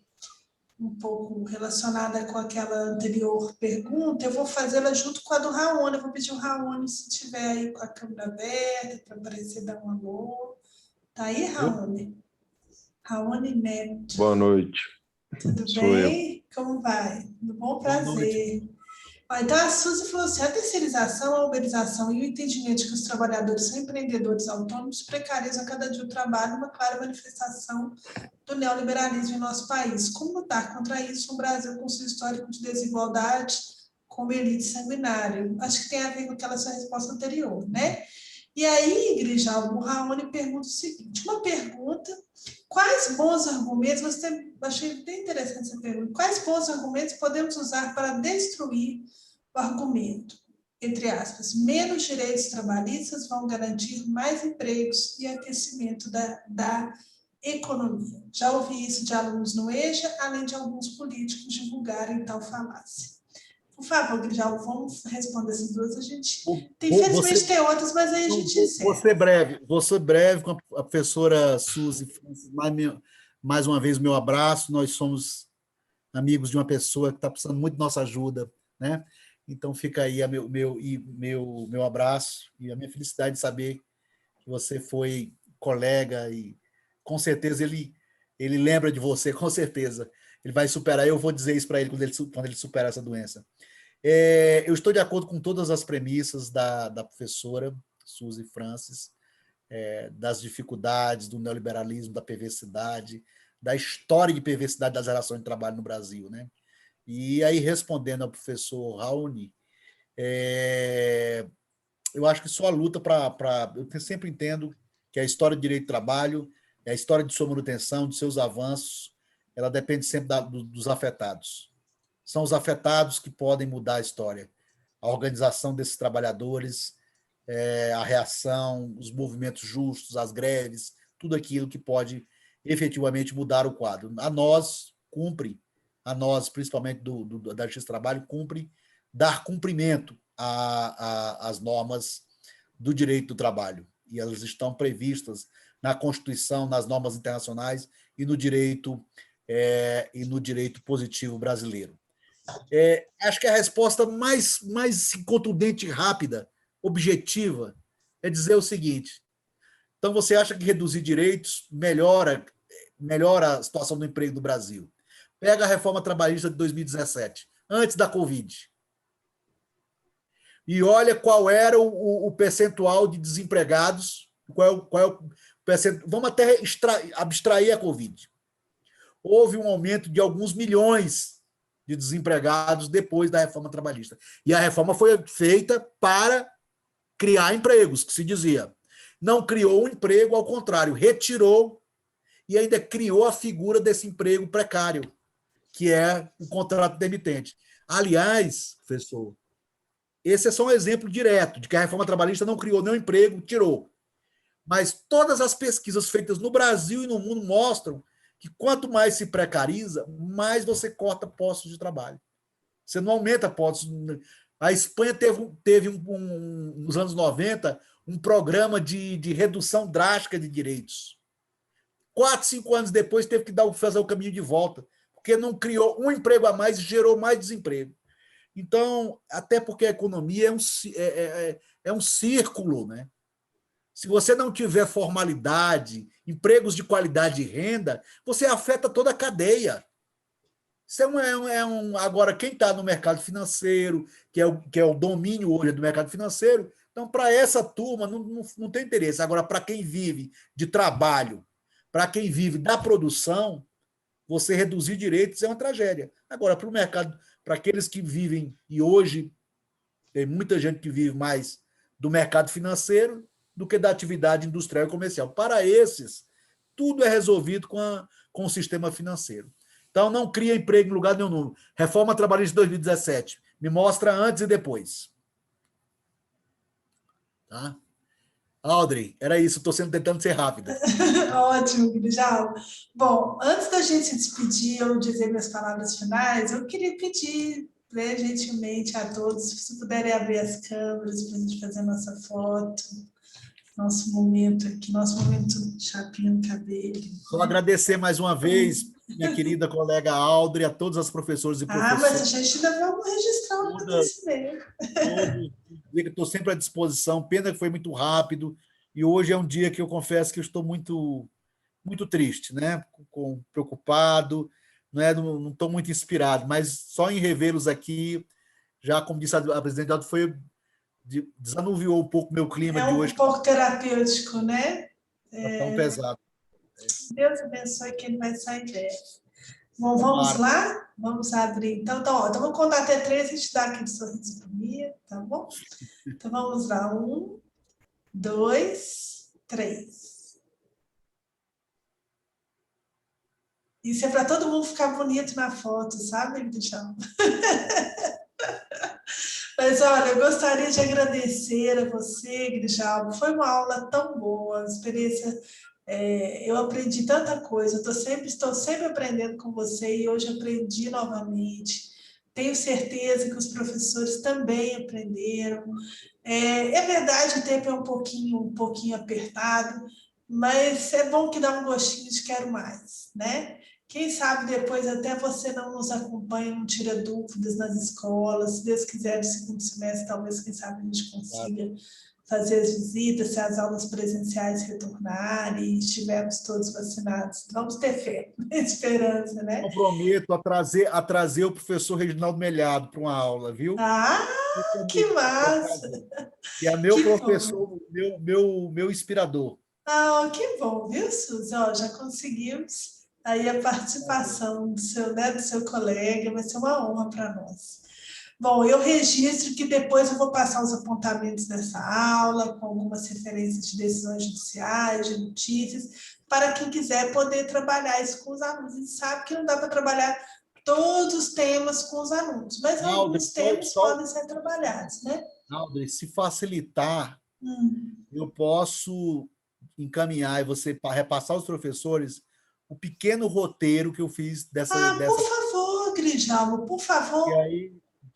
relacionada com aquela anterior pergunta, eu vou fazê-la junto com a do Raoni, eu vou pedir o Raoni, se tiver aí com a câmera aberta, para aparecer, dar um alô. Tá aí, Raoni? Raoni Neto. Boa noite. Tudo bem? Como vai? Tudo bom? Prazer. Então, a Suzy falou assim, a terceirização, a uberização e o entendimento de que os trabalhadores são empreendedores autônomos precarizam a cada dia o trabalho, uma clara manifestação do neoliberalismo em nosso país. Como lutar contra isso no Brasil com seu histórico de desigualdade, como elite sanguinária? Acho que tem a ver com aquela sua resposta anterior, né? E aí, Grijalvo, o Raoni pergunta o seguinte, uma pergunta, quais bons argumentos, achei bem interessante essa pergunta, quais bons argumentos podemos usar para destruir o argumento, entre aspas, menos direitos trabalhistas vão garantir mais empregos e aquecimento da economia. Já ouvi isso de alunos no EJA, além de alguns políticos divulgarem tal falácia. Por favor, Grijalvo, vamos responder essas duas. A gente infelizmente tem outras, mas aí a gente encerra. Vou ser breve com a professora Suzy. Mais uma vez, meu abraço. Nós somos amigos de uma pessoa que está precisando muito de nossa ajuda, né? Então, fica aí meu abraço e a minha felicidade de saber que você foi colega e, com certeza, ele lembra de você, com certeza. Ele vai superar, eu vou dizer isso para ele quando ele superar essa doença. Eu estou de acordo com todas as premissas da professora Suzy Francis, das dificuldades do neoliberalismo, da perversidade, da história de perversidade das relações de trabalho no Brasil, né? E aí, respondendo ao professor Raoni, eu acho que só a luta eu sempre entendo que a história do direito do trabalho, a história de sua manutenção, de seus avanços, ela depende sempre dos afetados. São os afetados que podem mudar a história. A organização desses trabalhadores, a reação, os movimentos justos, as greves, tudo aquilo que pode efetivamente mudar o quadro. A nós, principalmente da Justiça do Trabalho, cumpre dar cumprimento às normas do direito do trabalho. E elas estão previstas na Constituição, nas normas internacionais e no direito positivo brasileiro. Acho que a resposta mais contundente, rápida, objetiva, é dizer o seguinte: então você acha que reduzir direitos melhora a situação do emprego do Brasil? Pega a reforma trabalhista de 2017, antes da Covid, e olha qual era o percentual de desempregados, qual é o percentual. Vamos até abstrair a Covid. Houve um aumento de alguns milhões de desempregados depois da reforma trabalhista. E a reforma foi feita para criar empregos, que se dizia. Não criou um emprego, ao contrário, retirou e ainda criou a figura desse emprego precário, que é o contrato intermitente. Aliás, professor, esse é só um exemplo direto de que a reforma trabalhista não criou nenhum emprego, tirou. Mas todas as pesquisas feitas no Brasil e no mundo mostram que quanto mais se precariza, mais você corta postos de trabalho. Você não aumenta postos. A Espanha teve nos anos 90, um programa de redução drástica de direitos. 4, 5 anos depois, teve que fazer o caminho de volta, porque não criou um emprego a mais e gerou mais desemprego. Então, até porque a economia é um círculo, né? Se você não tiver formalidade, empregos de qualidade e renda, você afeta toda a cadeia. Isso agora, quem está no mercado financeiro, que é o domínio hoje do mercado financeiro, então, para essa turma, não tem interesse. Agora, para quem vive de trabalho, para quem vive da produção, você reduzir direitos é uma tragédia. Agora, para o mercado, para aqueles que vivem, e hoje tem muita gente que vive mais do mercado financeiro do que da atividade industrial e comercial. Para esses, tudo é resolvido com o sistema financeiro. Então, não cria emprego em lugar nenhum. Reforma trabalhista de 2017. Me mostra antes e depois. Tá? Audrey, era isso. Estou tentando ser rápida. Ótimo, Grijal. Bom, antes da gente se despedir ou dizer minhas palavras finais, eu queria pedir, né, gentilmente a todos, se puderem abrir as câmeras para a gente fazer nossa foto, nosso momento aqui, nosso momento chapinha no cabelo. Só agradecer mais uma vez, minha querida colega Audrey, a todos os professores e professoras. Mas a gente ainda vamos registrar um acontecimento. Estou sempre à disposição. Pena que foi muito rápido. E hoje é um dia que eu confesso que eu estou muito, muito triste, né? Preocupado, não estou muito inspirado, mas só em revê-los aqui, já como disse a presidente, desanuviou um pouco o meu clima de hoje. É um pouco terapêutico, né? Está tão pesado. Deus abençoe que ele vai sair dela. Bom, vamos lá? Vamos abrir. Então, vamos contar até 3 e a gente dá aquele sorriso bonito, tá bom? Então, vamos lá. 1, 2, 3. Isso é para todo mundo ficar bonito na foto, sabe, Michel? Mas, olha, eu gostaria de agradecer a você, Grijalvo. Foi uma aula tão boa, uma experiência. Eu aprendi tanta coisa, estou sempre aprendendo com você e hoje aprendi novamente. Tenho certeza que os professores também aprenderam. É verdade, o tempo é um pouquinho apertado, mas é bom que dá um gostinho de quero mais, né? Quem sabe depois até você não nos acompanha, não tira dúvidas nas escolas. Se Deus quiser, no segundo semestre, talvez, quem sabe, a gente consiga fazer as visitas, se as aulas presenciais retornarem e estivermos todos vacinados. Vamos ter fé, esperança, né? Eu prometo a trazer o professor Reginaldo Melhado para uma aula, viu? Que massa! Que é meu professor, meu inspirador. Que bom, viu, Suzy? Já conseguimos aí a participação do seu colega, vai ser uma honra para nós. Bom, eu registro que depois eu vou passar os apontamentos dessa aula, com algumas referências de decisões judiciais, de notícias, para quem quiser poder trabalhar isso com os alunos. A gente sabe que não dá para trabalhar todos os temas com os alunos, mas alguns temas podem ser trabalhados, né? Audrey, se facilitar, eu posso encaminhar e você repassar aos professores o pequeno roteiro que eu fiz dessa... Por favor, Grijalvo, por favor.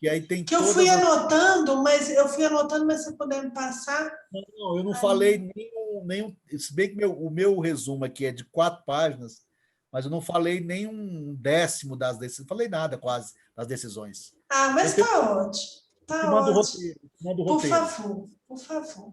E aí tem que eu fui anotando, mas você puder me passar? Não, eu não falei nenhum... Se bem que o meu resumo aqui é de 4 páginas, mas eu não falei nem um décimo das decisões, não falei nada quase das decisões. Mas está ótimo. Manda o roteiro. Por favor.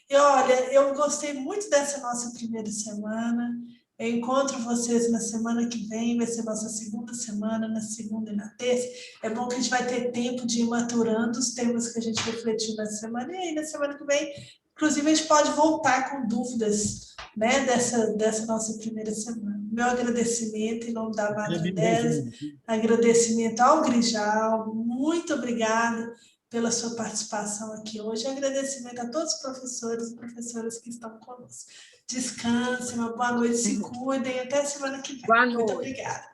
E olha, eu gostei muito dessa nossa primeira semana. Eu encontro vocês na semana que vem, vai ser nossa segunda semana, na segunda e na terça. É bom que a gente vai ter tempo de ir maturando os temas que a gente refletiu na semana. E aí, na semana que vem, inclusive, a gente pode voltar com dúvidas, né, dessa nossa primeira semana. Meu agradecimento em nome da Matra 10, agradecimento ao Grijal, muito obrigada pela sua participação aqui hoje. Agradecimento a todos os professores e professoras que estão conosco. Descansem, uma boa noite, se cuidem, até a semana que vem. Boa noite. Muito obrigada.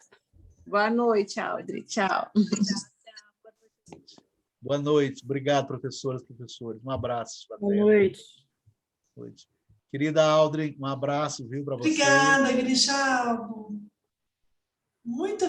Boa noite, Audrey. Tchau. Boa noite. Obrigado, professoras e professores. Um abraço. Boa noite. Boa noite. Querida Audrey, um abraço, viu, para você. Obrigada, Grishalvo. Muito